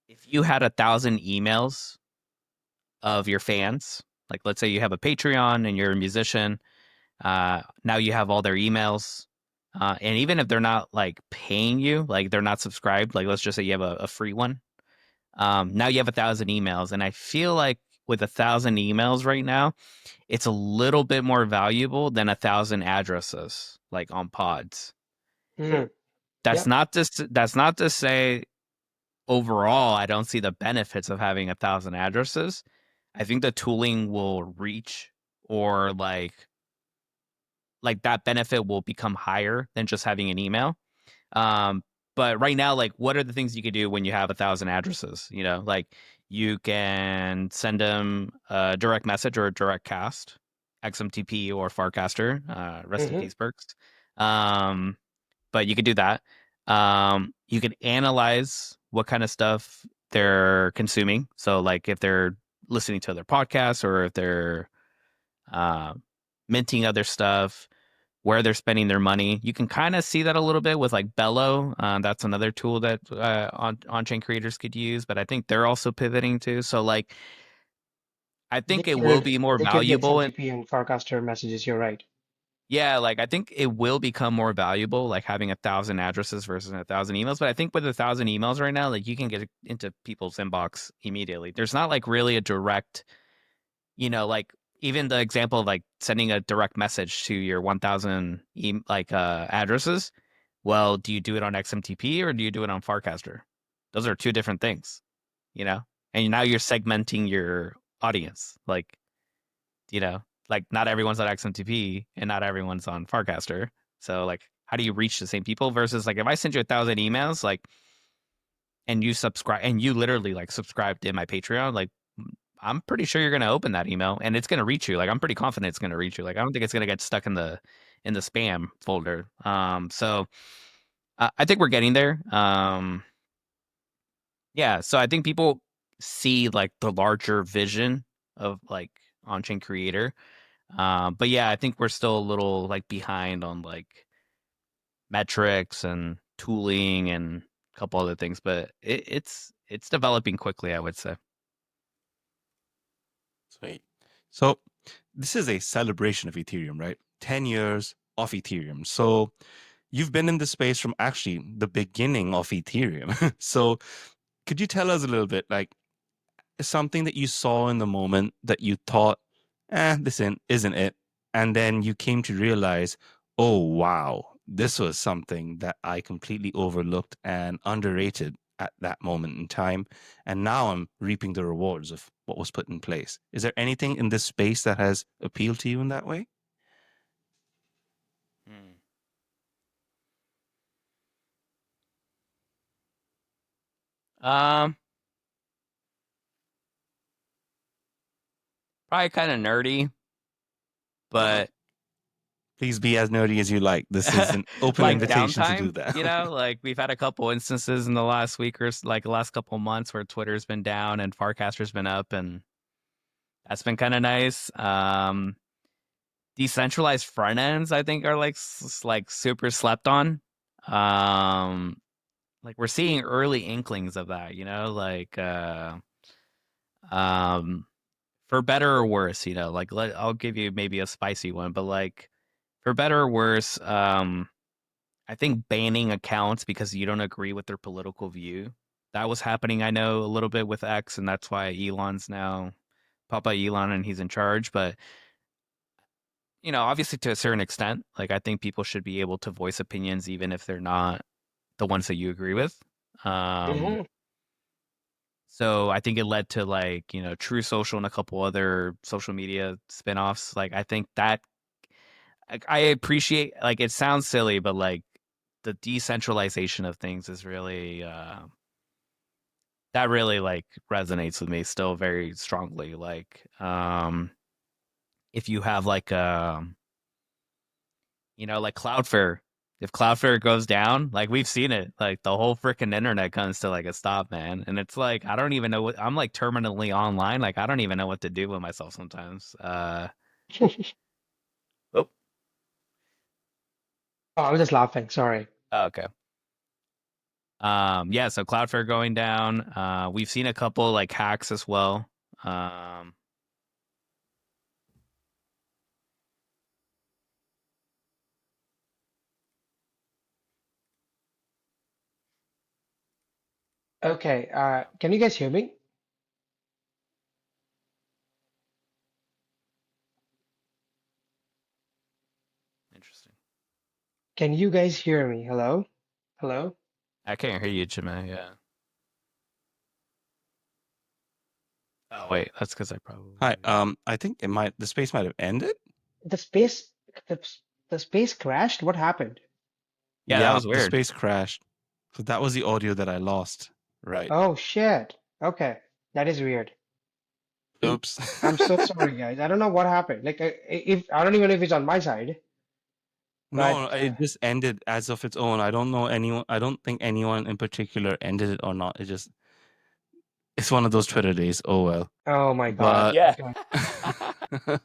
if you had 1,000 emails of your fans, like let's say you have a Patreon and you're a musician, now you have all their emails. And even if they're not like paying you, like they're not subscribed, like let's just say you have a free one. Now you have 1,000 emails. And I feel like with 1,000 emails right now, it's a little bit more valuable than 1,000 addresses, like on pods. Mhm. That's Yep. not to say overall I don't see the benefits of having 1,000 addresses. I think the tooling will reach, or like that benefit will become higher than just having an email. Um, but right now, like, what are the things you could do when you have 1,000 addresses? Like you can send them a direct message or a direct cast, XMTP or Farcaster. Rest in Hmm. peace, Perks. Um, but you could do that. You could analyze what kind of stuff they're consuming. So, like, if they're listening to other podcasts, or if they're uh, minting other stuff, where they're spending their money. You can kind of see that a little bit with like Bello. That's another tool that on-chain creators could use, but I think they're also pivoting too. So like, I think it will be more They could get some valuable. And TP and forecaster messages. You're right. yeah, like I think it will become more valuable, like having 1,000 addresses versus 1,000 emails. But I think with 1,000 emails right now, like you can get into people's inbox immediately. There's not like really a direct, like even the example of like sending a direct message to your 1,000 addresses. Well, do you do it on XMTP or do you do it on Farcaster? Those are two different things, you know? And now you're segmenting your audience. You know, like not everyone's on XMTP and not everyone's on Farcaster. So like how do you reach the same people versus like if I send you 1,000 emails, like, and you subscribe and you literally like subscribed in my Patreon, like I'm pretty sure you're gonna open that email and it's gonna reach you. Like I'm pretty confident it's gonna reach you. Like I don't think it's gonna get stuck in the spam folder. So I think we're getting there. Yeah, so I think people see like the larger vision of like on-chain creator. But yeah, I think we're still a little like behind on like metrics and tooling and a couple other things, but it's developing quickly, I would say. Sweet. So this is a celebration of Ethereum, right? 10 years of Ethereum. So you've been in the space from actually the beginning of Ethereum. So could you tell us a little bit, like something that you saw in the moment that you thought, this isn't it? And then you came to realize, oh, wow, this was something that I completely overlooked and underrated at that moment in time. And now I'm reaping the rewards of what was put in place. Is there anything in this space that has appealed to you in that way? Hmm. Um, Probably kind of nerdy. But Please be as nerdy as you like. This is an open like invitation to do downtime, that. you know, like we've had a couple instances in the last week or like the last couple months where Twitter's been down and Farcaster's been up, and that's been kind of nice. Decentralized front ends, I think, are like super slept on. Like we're seeing early inklings of that, you know, like for better or worse, you know, like I'll give you maybe a spicy one, but like for better or worse, I think banning accounts because you don't agree with their political view. That was happening, I know, a little bit with X, and that's why Elon's now Papa Elon and he's in charge. But you know, obviously to a certain extent, like I think people should be able to voice opinions even if they're not the ones that you agree with. Mhm. So I think it led to like, you know, True Social and a couple other social media spinoffs. Like I think that I appreciate, like it sounds silly, but like the decentralization of things is really that really like resonates with me still very strongly. Like if you have like you know, like Cloudflare. If Cloudflare goes down, like we've seen it, like the whole freaking internet comes to like a stop, man. And it's like I don't even know what I'm like terminally online. Like I don't even know what to do with myself sometimes. Oh, Oh, I was just laughing. Sorry. okay. Yeah, so Cloudflare going down. We've seen a couple like hacks as well. Um, Okay. Can you guys hear me? Interesting. Can you guys hear me? Hello? Hello? I can't hear you, Jimmy. Yeah. Oh wait, that's because I Hi. probably. I think the space might have ended. The space, the, the space crashed? What happened? Yeah, that Yeah, was the weird. space crashed. So that was the audio that I lost. Right. Oh, shit. Okay. That is weird. Oops. I'm so sorry, guys. I don't know what happened. Like, if I don't even know if it's on my side, but No, it just ended as of its own. I don't know anyone. I don't think anyone in particular ended it or not. It's one of those Twitter days. Oh well. oh my God. But Yeah. Okay.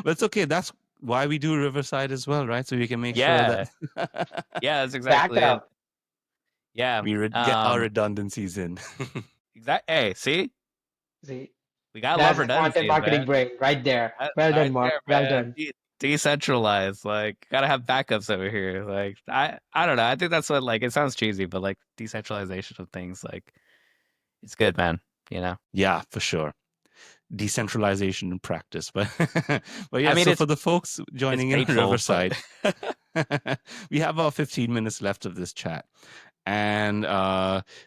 but it's okay. That's why we do Riverside as well, right? So we can make sure Yeah. that Yeah, that's Back exactly it. up. Yeah. get our redundancies in. Hey, see? See, We gotta love that's the content redundancies, man. marketing brain right there. Well done, Right Mark. there, Well man. done. Decentralized. Like, gotta have backups over here. Like, I don't know. I think that's what, like, it sounds cheesy, but like decentralization of things, like, it's good, man. You know? Yeah, for sure. Decentralization in practice. But but I yeah, mean, so for the folks it's joining in painful, but Riverside, we have about 15 minutes left of this chat. And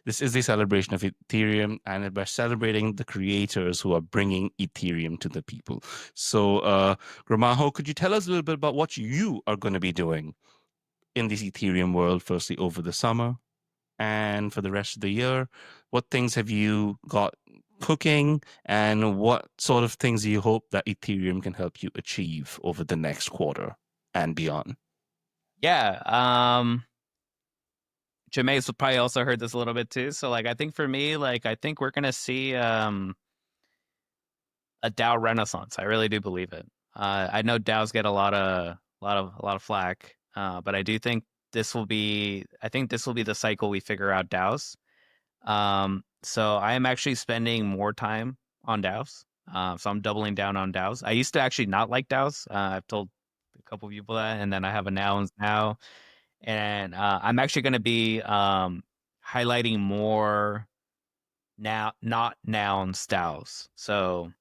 this is a celebration of Ethereum, and we're celebrating the creators who are bringing Ethereum to the people. So, Gramajo, could you tell us a little bit about what you are going to be doing in this Ethereum world, firstly over the summer and for the rest of the year? What things have you got cooking, and what sort of things do you hope that Ethereum can help you achieve over the next quarter and beyond? yeah. Jameis probably also heard this a little bit too. So like I think for me, like I think we're gonna see a DAO renaissance. I really do believe it. I know DAOs get a lot of flack, but I do think this will be. I think this will be the cycle we figure out DAOs. So I am actually spending more time on DAOs. So I'm doubling down on DAOs. I used to actually not like DAOs. I've told a couple people that, and then I have a now, and I'm actually going to be highlighting more now, not noun DAOs. So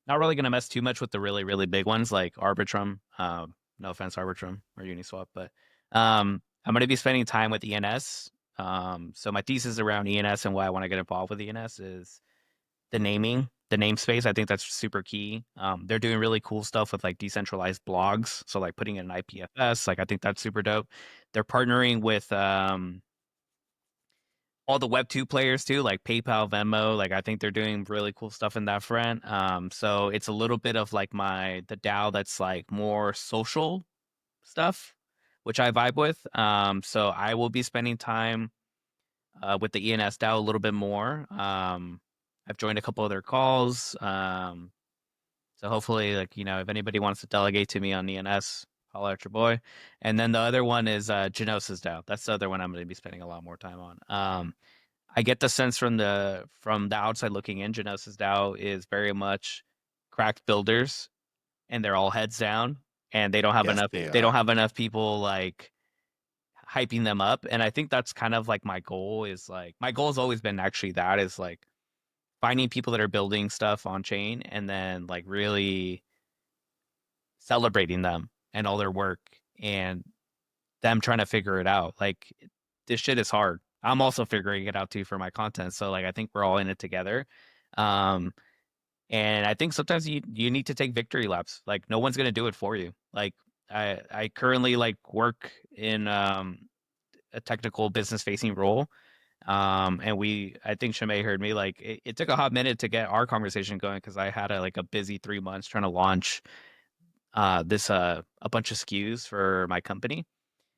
not really going to mess too much with the really, really big ones like Arbitrum. No offense, Arbitrum or Uniswap, but I'm going to be spending time with ENS. So my thesis around ENS and why I want to get involved with ENS is the naming, the namespace. I think that's super key. They're doing really cool stuff with like decentralized blogs. So like putting in an IPFS, like I think that's super dope. They're partnering with all the Web2 players too, like PayPal, Venmo. Like I think they're doing really cool stuff in that front. So it's a little bit of like the DAO that's like more social stuff, which I vibe with. So I will be spending time with the ENS DAO a little bit more. I've joined a couple of their calls. So hopefully, like, if anybody wants to delegate to me on ENS, holler at your boy. And then the other one is Genosis DAO. That's the other one I'm going to be spending a lot more time on. I get the sense from the outside looking in, Genosis DAO is very much cracked builders, and they're all heads down, and they don't have Yes, enough. they They don't are. have enough people like hyping them up. And I think that's kind of like my goal is like my goal has always been actually that is like finding people that are building stuff on chain and then like really celebrating them and all their work and them trying to figure it out. Like this shit is hard. I'm also figuring it out too for my content. So like I think we're all in it together. And I think sometimes you need to take victory laps. Like no one's gonna do it for you. Like I currently like work in a technical business facing role. And I think Shimei heard me, like it took a hot minute to get our conversation going because I had a busy 3 months trying to launch a bunch of SKUs for my company.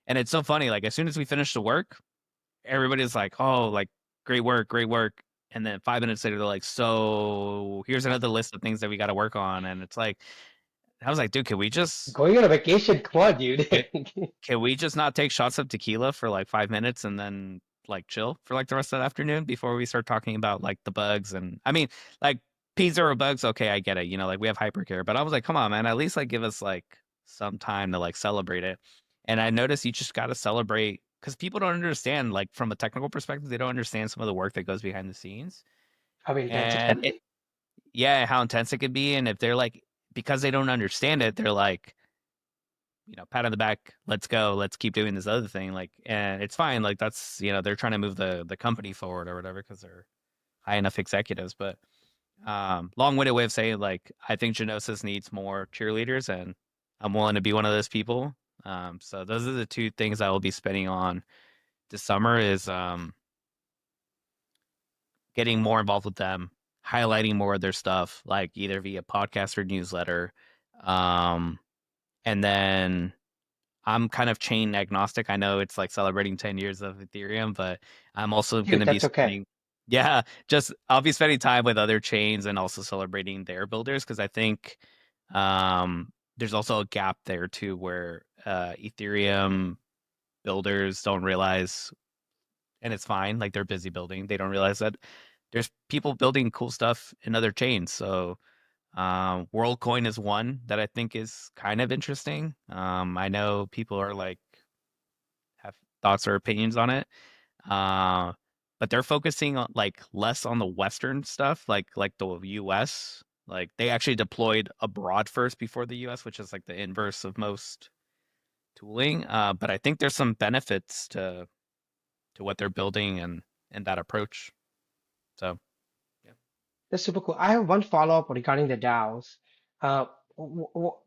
And it's so funny, like as soon as we finished the work, everybody's like, oh, like great work, great work. And then 5 minutes later, they're like, so here's another list of things that we got to work on. And it's like, I was like, dude, Going on a vacation, come on, dude. can we just not take shots of tequila for like 5 minutes and then like chill for like the rest of the afternoon before we start talking about like the bugs? And I mean, like P0 bugs, okay, I get it. Like we have hypercare, but I was like, come on, man, at least like give us like some time to like celebrate it. And I noticed you just got to celebrate because people don't understand, like from a technical perspective, they don't understand some of the work that goes behind the scenes. How intense it can And be. yeah, how intense it could be. And if they're like, because they don't understand it, they're like, pat on the back, let's go, let's keep doing this other thing. Like, and it's fine. Like that's, they're trying to move the company forward or whatever because they're high enough executives. But long-winded way of saying, like, I think Genosis needs more cheerleaders, and I'm willing to be one of those people. So those are the two things I will be spending on this summer is getting more involved with them, highlighting more of their stuff, like either via podcast or newsletter. And then I'm kind of chain agnostic. I know it's like celebrating 10 years of Ethereum, but I'm also going Dude, to be that's okay. spending, yeah, I'll be spending time with other chains and also celebrating their builders because I think there's also a gap there too where Ethereum builders don't realize, and it's fine, like they're busy building. They don't realize that there's people building cool stuff in other chains. So WorldCoin is one that I think is kind of interesting. I know people are like have thoughts or opinions on it, but they're focusing on like less on the Western stuff, like the U.S. Like they actually deployed abroad first before the U.S., which is like the inverse of most tooling. But I think there's some benefits to what they're building and that approach. So yeah. That's super cool. I have one follow-up regarding the DAOs.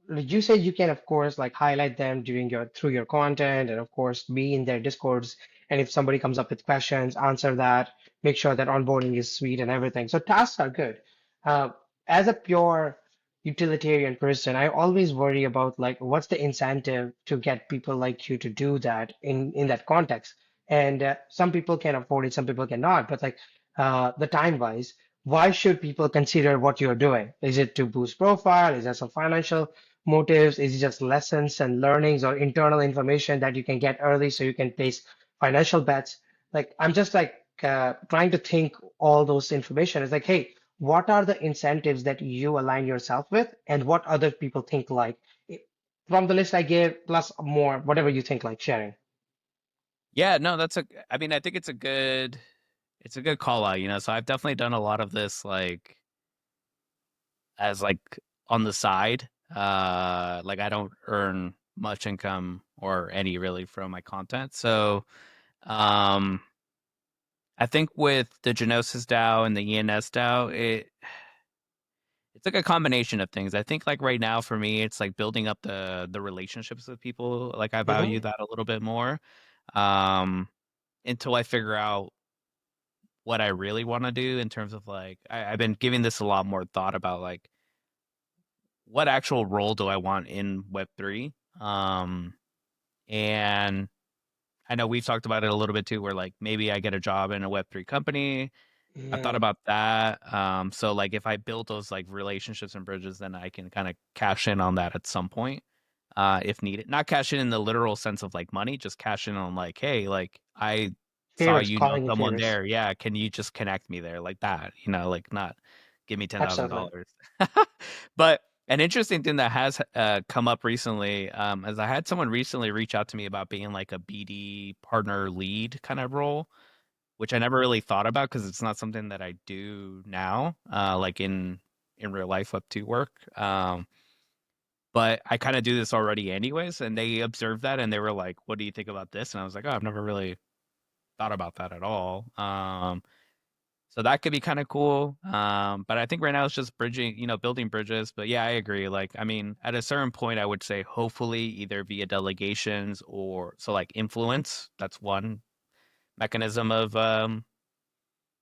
You said you can, of course, like highlight them during through your content, and of course, be in their discords. And if somebody comes up with questions, answer that. Make sure that onboarding is sweet and everything. So tasks are good. Uh, as a pure utilitarian person, I always worry about like what's the incentive to get people like you to do that in that context. And some people can afford it, some people cannot. But like the time wise, why should people consider what you're doing? Is it to boost profile? Is there some financial motives? Is it just lessons and learnings or internal information that you can get early so you can place financial bets? Like I'm just like trying to think all those information. It's like, hey, what are the incentives that you align yourself with, and what other people think like? From the list I gave, plus more, whatever you think like sharing. Yeah, no, I mean, I think it's a good call out, so I've definitely done a lot of this like as like on the side. Like I don't earn much income or any really from my content. So um I think with the Genosis DAO and the ENS DAO, it's like a combination of things. I think like right now for me, it's like building up the relationships with people. Like I value Hmm. that a little bit more. Um until I figure out what I really want to do in terms of like I've been giving this a lot more thought about like what actual role do I want in Web3? And I know we've talked about it a little bit too, where like maybe I get a job in a Web3 company. I've thought Yeah, about that. So like if I build those like relationships and bridges, then I can kind of cash in on that at some point, if needed. Not cash in the literal sense of like money, just cash in on like, hey, like I saw favors, you know calling in someone favors. there. Yeah, can you just connect me there like that? You know, like not give me Absolutely. $10,000. But an interesting thing that has come up recently, is I had someone recently reach out to me about being like a BD partner lead kind of role, which I never really thought about because it's not something that I do now, like in real life up to work. But I kind of do this already anyways, and they observed that and they were like, "What do you think about this?" And I was like, "Oh, I've never really thought about that at all." So that could be kind of cool. But I think right now it's just bridging, building bridges. But yeah, I agree. Like, I mean, at a certain point, I would say hopefully either via delegations or so like influence. That's one mechanism of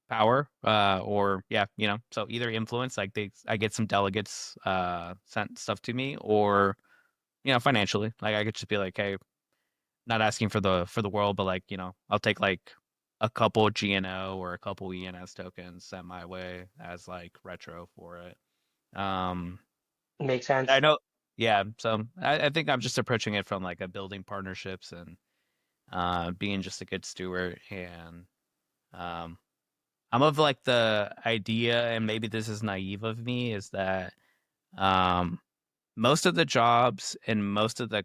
power, or yeah, so either influence, like I get some delegates sent stuff to me, or financially, like I could just be like, hey, not asking for the world, but like I'll take like a couple GNO or a couple ENS tokens sent my way as like retro for it. um Makes I sense. know. Yeah, so I think I'm just approaching it from like a building partnerships and being just a good steward. And um I'm of like the idea, and maybe this is naive of me, is that um, most of the jobs and most of the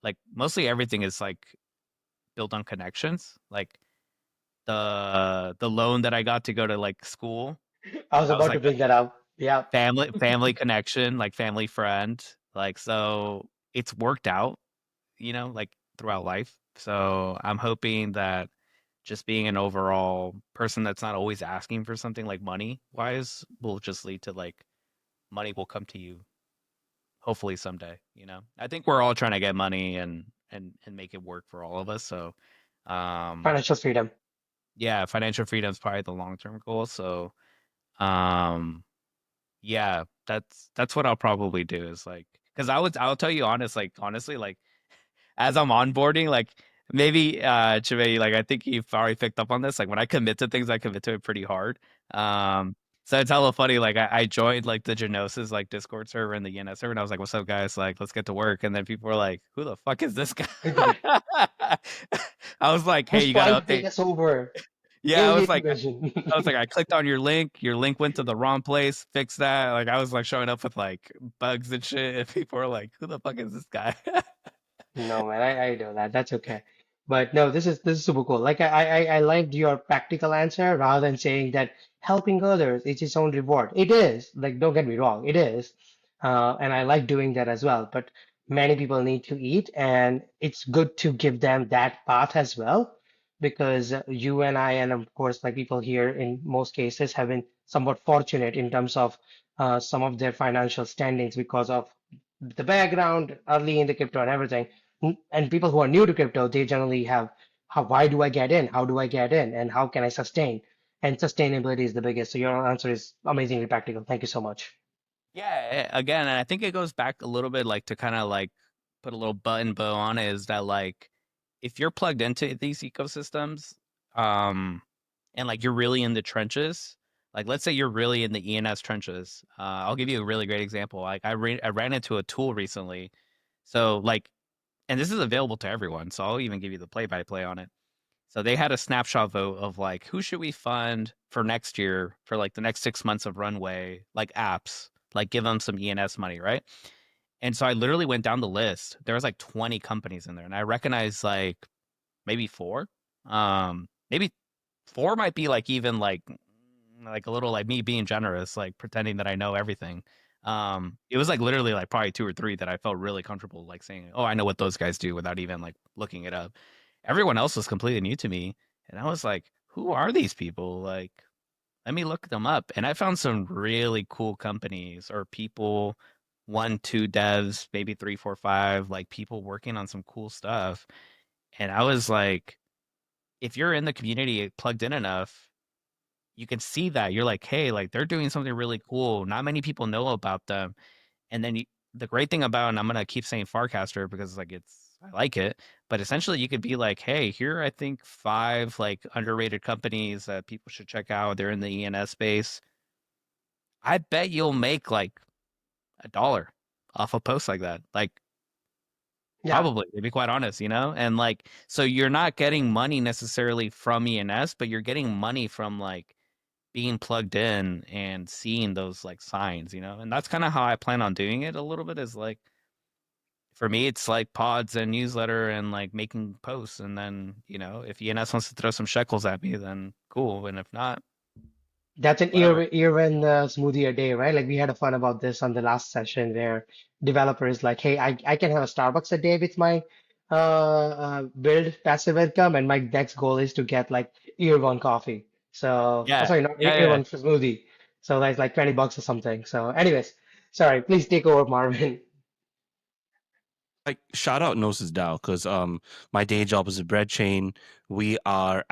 like mostly everything is like built on connections. Like the loan that I got to go to like school, I was that was about to like a bring that up. Yeah, family connection, like family friend. Like so it's worked out, like throughout life. So I'm hoping that just being an overall person that's not always asking for something like money wise will just lead to like money will come to you hopefully someday. I think we're all trying to get money and make it work for all of us. So um financial freedom. yeah, financial freedom is probably the long-term goal. So um yeah, that's what I'll probably do is like, because I'll tell you honestly, like as I'm onboarding, like maybe Chivay, like I think you've already picked up on this. Like when I commit to things, I commit to it pretty hard. So it's hella funny. Like I joined like the Genosis like Discord server and the ENS server, and I was like, "What's up, guys? Like, let's get to work." And then people were like, "Who the fuck is this guy?" I was like, "Hey, Who's you got trying to to take update." us over? Yeah, Alien invasion. I clicked on your link. Your link went to the wrong place. Fix that. Like I was like showing up with like bugs and shit, and people were like, "Who the fuck is this guy?" No, man, I know that. That's okay. But no, this is super cool. Like I liked your practical answer rather than saying that helping others is its own reward. It is. Like, don't get me wrong, it is. And I like doing that as well. But many people need to eat, and it's good to give them that path as well, because you and I, and of course, like people here in most cases, have been somewhat fortunate in terms of some of their financial standings because of the background early in the crypto and everything. And people who are new to crypto, they generally have, why do I get in? How do I get in? And how can I sustain? And sustainability is the biggest. So your answer is amazingly practical. Thank you so much. Yeah, again, and I think it goes back a little bit like to kind of like put a little button bow on it, is that like if you're plugged into these ecosystems, um, and like you're really in the trenches, like let's say you're really in the ENS trenches. I'll give you a really great example. Like I ran into a tool recently. So like, and this is available to everyone, so I'll even give you the play by play on it. So they had a snapshot vote of like who should we fund for next year for like the next 6 months of runway, like apps, like give them some ENS money, right? And so I literally went down the list. There was like 20 companies in there, and I recognized like maybe four. Maybe four might be like even like a little like me being generous, like pretending that I know everything. It was like literally like probably two or three that I felt really comfortable like saying, "Oh, I know what those guys do," without even like looking it up. Everyone else was completely new to me, and I was like, "Who are these people?" Like, let me look them up. And I found some really cool companies or people, one, two devs, maybe three, four, five, like people working on some cool stuff. And I was like, if you're in the community plugged in enough, you can see that you're like, hey, like they're doing something really cool. Not many people know about them. And then the great thing about, and I'm gonna keep saying Farcaster because like I like it, but essentially you could be like, hey, here I think 5 like underrated companies that people should check out. They're in the ENS space. I bet you'll make like $1 off a post like that. Like Yeah. probably, to be quite honest, and like so you're not getting money necessarily from ENS, but you're getting money from like being plugged in and seeing those like signs, and that's kind of how I plan on doing it a little bit is like for me it's like pods and newsletter and like making posts and then if ENS wants to throw some shekels at me then cool and if not That's an whatever. Irwin smoothie a day, right? Like we had a fun about this on the last session where developer is like, hey, I can have a Starbucks a day with my build passive income, and my next goal is to get like Irwin coffee. So, oh, Yeah, sorry, not yeah, yeah. Irwin smoothie. So that's like $20 or something. So, anyways, sorry, please take over, Marvin. Like shout out Gnosis DAO because my day job is a bread chain. We are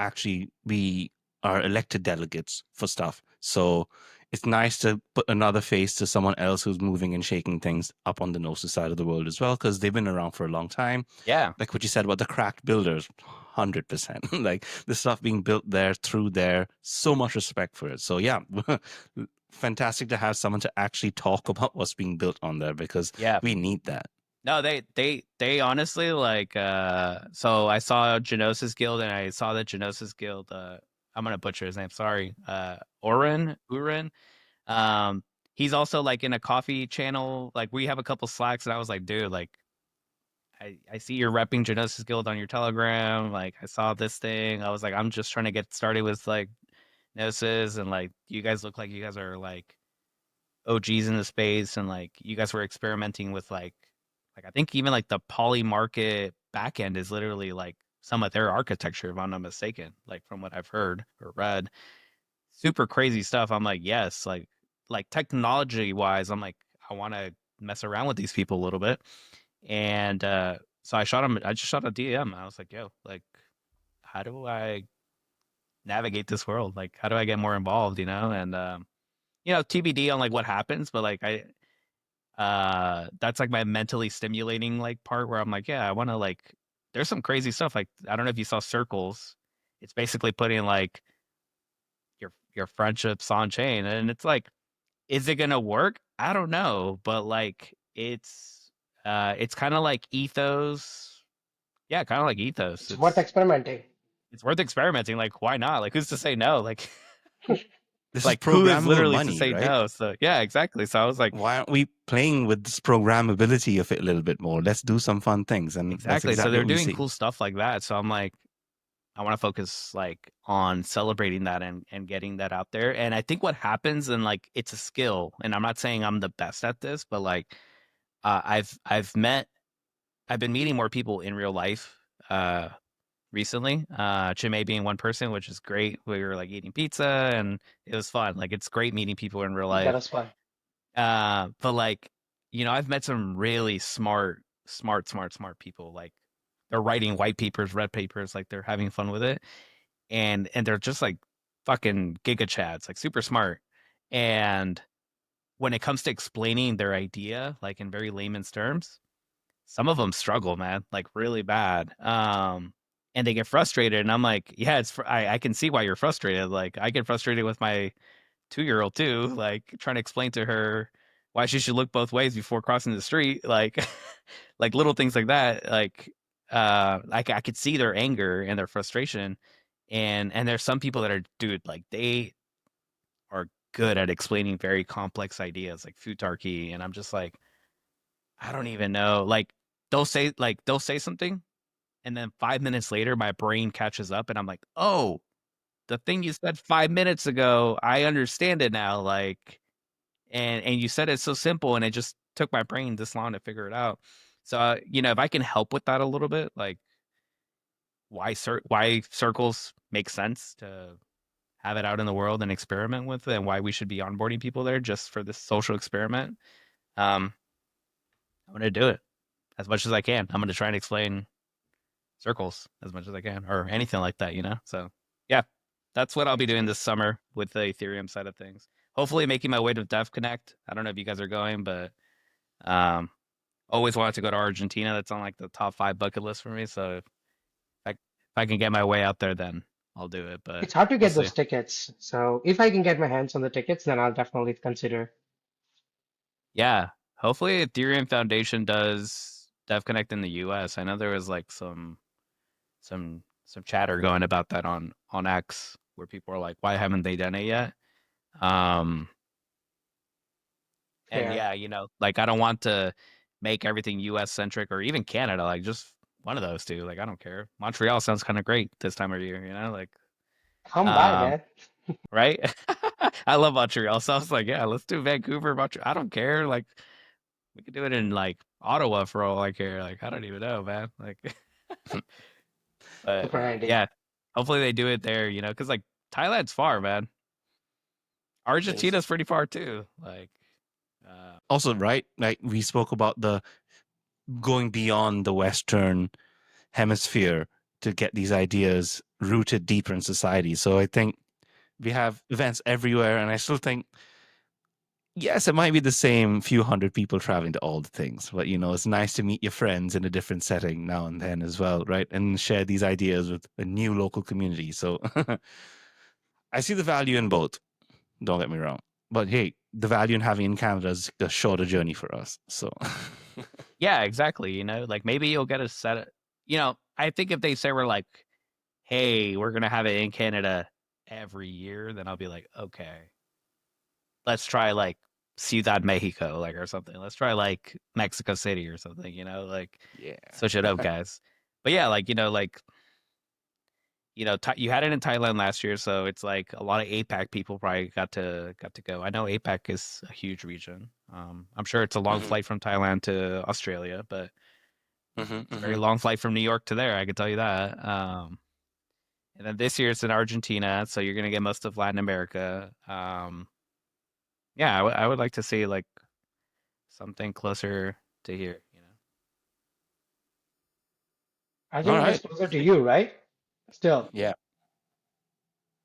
elected delegates for stuff. So it's nice to put another face to someone else who's moving and shaking things up on the Gnosis side of the world as well, because they've been around for a long time. Yeah. Like what you said about the cracked builders, 100%. Like the stuff being built there, through there, so much respect for it. So yeah, fantastic to have someone to actually talk about what's being built on there because Yeah. we need that. No, they honestly like so I saw Genosis Guild and I saw that Genosis Guild I'm gonna butcher his name, sorry. Urin. Um he's also like in a coffee channel. Like we have a couple slacks and I was like, dude, like I see you're repping Genosis Guild on your Telegram. Like I saw this thing. I was like, I'm just trying to get started with like Gnosis and like you guys look like you guys are like OGs in the space and like you guys were experimenting with like I think even like the poly market backend is literally like some of their architecture, if I'm not mistaken, like from what I've heard or read. Super crazy stuff. I'm like, yes, like technology wise, I'm like, I want to mess around with these people a little bit. And so I just shot a DM. I was like, yo, like, how do I navigate this world? Like, how do I get more involved, And TBD on like what happens, but like that's like my mentally stimulating like part where I'm like, yeah, I want to like there's some crazy stuff. Like I don't know if you saw Circles. It's basically putting like your friendships on chain. And it's like, is it gonna work? I don't know. But like it's kind of like ethos. Yeah, kind of like ethos. It's worth experimenting. It's worth experimenting. Like, why not? Like who's to say no? Like This is like who is programmable literally to money, say right? no? So yeah, exactly. So I was like, Why aren't we playing with this programmability of it a little bit more? Let's do some fun things. And that's exactly. So exactly they're what we doing see. cool stuff like that. So I'm like, I want to focus like on celebrating that and getting that out there. And I think what happens and like it's a skill. And I'm not saying I'm the best at this, but like I've been meeting more people in real life recently. Chime being one person, which is great. We were like eating pizza and it was fun. Like it's great meeting people in real That life. was fun. But like, I've met some really smart people. Like they're writing white papers, red papers, like they're having fun with it. And they're just like fucking giga chads, like super smart. And when it comes to explaining their idea, like in very layman's terms, some of them struggle, man, like really bad. And they get frustrated, and I'm like, yeah, I can see why you're frustrated. Like I get frustrated with my 2-year-old too, like trying to explain to her why she should look both ways before crossing the street, like like little things like that. Like I could see their anger and their frustration, and there's some people that are, dude, like they are good at explaining very complex ideas like futarchy, and I'm just like, I don't even know. Like they'll say something, and then 5 minutes later, my brain catches up, and I'm like, oh, the thing you said 5 minutes ago, I understand it now. Like, and you said it's so simple, and it just took my brain this long to figure it out. So, if I can help with that a little bit, like why circles make sense to have it out in the world and experiment with it, and why we should be onboarding people there just for this social experiment. Um, I'm gonna do it as much as I can. I'm gonna try and explain circles as much as I can, or anything like that. So yeah, that's what I'll be doing this summer with the Ethereum side of things. Hopefully making my way to Dev Connect. I don't know if you guys are going, but always wanted to go to Argentina. That's on like the top 5 bucket list for me. So if I can get my way out there, then I'll do it. But It's hard to we'll get see. those tickets. So if I can get my hands on the tickets, then I'll definitely consider. Yeah, hopefully Ethereum Foundation does Dev Connect in the US. I know there was like some chatter going about that on X where people are like, why haven't they done it yet? Um, and Fair. yeah, like I don't want to make everything US centric or even Canada, like just one of those two. Like I don't care. Montreal sounds kind of great this time of year, like Come by, um, man. right? I love Montreal. So I was like, yeah, let's do Vancouver, Montreal. I don't care. Like we could do it in like Ottawa for all I care. Like I don't even know, man. Like but Super handy. yeah, hopefully they do it there, because like Thailand's far, man. Yes. Argentina's pretty far too. Like, Also, right, like we spoke about the going beyond the Western hemisphere to get these ideas rooted deeper in society. So I think we have events everywhere, and I still think, yes, it might be the same few hundred people traveling to all the things, but it's nice to meet your friends in a different setting now and then as well, right? And share these ideas with a new local community. So I see the value in both. Don't get me wrong. But hey, the value in having in Canada is a shorter journey for us. So yeah, exactly. Like maybe you'll get a set of, I think if they say we're like, hey, we're going to have it in Canada every year, then I'll be like, okay, let's try like Ciudad Mexico, like, or something. Let's try like Mexico City or something, like yeah. switch it up, guys. But yeah, like, you had it in Thailand last year, so it's like a lot of APAC people probably got to go. I know APAC is a huge region. I'm sure it's a long Mm-hmm. flight from Thailand to Australia, but Mm-hmm. it's a Mm-hmm. very long flight from New York to there. I can tell you that. And then this year it's in Argentina, so you're gonna get most of Latin America. Yeah, I would like to see like something closer to here. I All think that's right. closer to you, right? Still. Yeah.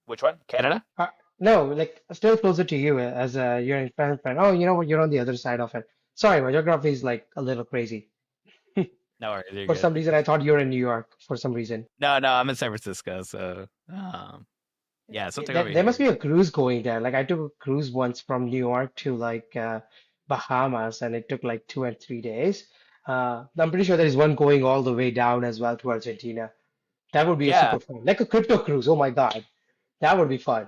Which one? Canada? Uh, no, like still closer to you as you're in friend. Oh, you know what? You're on the other side of it. Sorry, my geography is like a little crazy. No worries, you're For good. some reason, I thought you're in New York for some reason. No, I'm in San Francisco, so yeah, something over There must be here. a cruise going there. Like I took a cruise once from New York to like Bahamas, and it took like 2 and 3 days. I'm pretty sure there is one going all the way down as well to Argentina. That would be a Yeah, super fun, like a crypto cruise. Oh my God, that would be fun.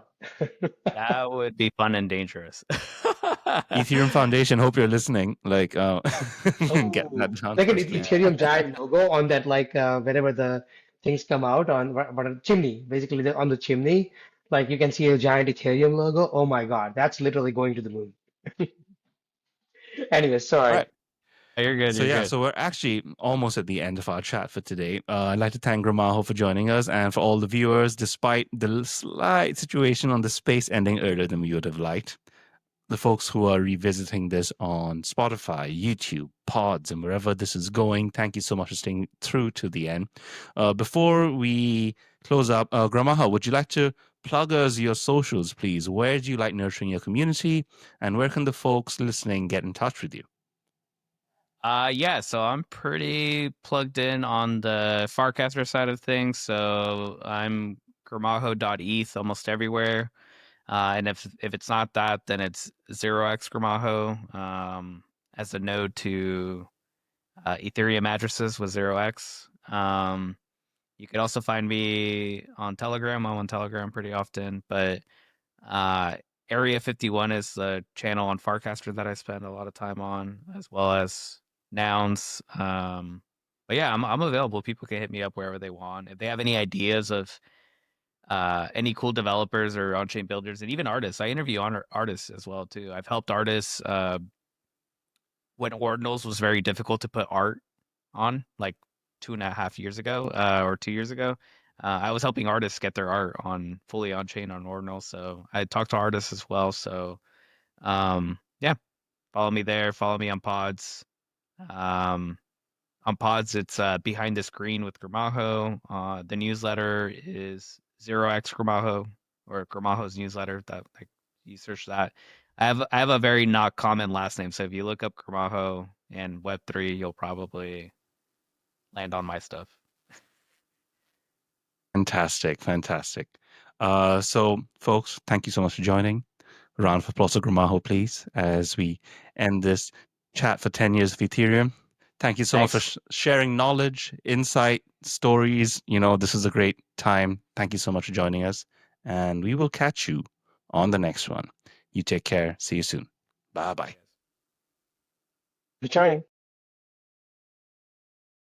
that would be fun and dangerous. Ethereum Foundation, hope you're listening. Like, get that Oh, done like an first, please. Yeah. Ethereum giant logo on that, like whenever the things come out on what a chimney, basically on the chimney, like you can see a giant Ethereum logo. Oh my God, that's literally going to the moon. Anyway, All sorry. right. You're good. So You're yeah, good. so we're actually almost at the end of our chat for today. I'd like to thank Gramajo for joining us and for all the viewers, despite the slight situation on the space ending earlier than we would have liked. The folks who are revisiting this on Spotify, YouTube, Pods, and wherever this is going, thank you so much for staying through to the end. Before we close up, Gramajo, would you like to plug us your socials, please? Where do you like nurturing your community, and where can the folks listening get in touch with you? Yeah, so I'm pretty plugged in on the Farcaster side of things. So I'm gramajo.eth almost everywhere. And if it's not that, then it's 0xGramajo as a node to Ethereum addresses with 0x. You can also find me on Telegram. I'm on Telegram pretty often, but Area 51 is the channel on Farcaster that I spend a lot of time on, as well as Nouns. But yeah, I'm available. People can hit me up wherever they want. If they have any ideas of any cool developers or on-chain builders, and even artists, I interview on artists as well too. I've helped artists when Ordinals was very difficult to put art on, like 2.5 years ago or 2 years ago. I was helping artists get their art on fully on chain on Ordinal. So I talked to artists as well. So yeah, follow me there. Follow me on Pods. Um, on Pods, it's Behind the Screen with Gramajo. The newsletter is 0xGramajo. or Gramajo's newsletter. That like you search that. I have a very not common last name, so if you look up Gramajo and Web3, you'll probably land on my stuff. Fantastic, fantastic. So, folks, thank you so much for joining. A round of applause for Gramajo, please, as we end this chat for 10 years of Ethereum. Thank you so much for sharing knowledge, insight, stories. This is a great time. Thank you so much for joining us. And we will catch you on the next one. You take care. See you soon. Bye-bye. Returning.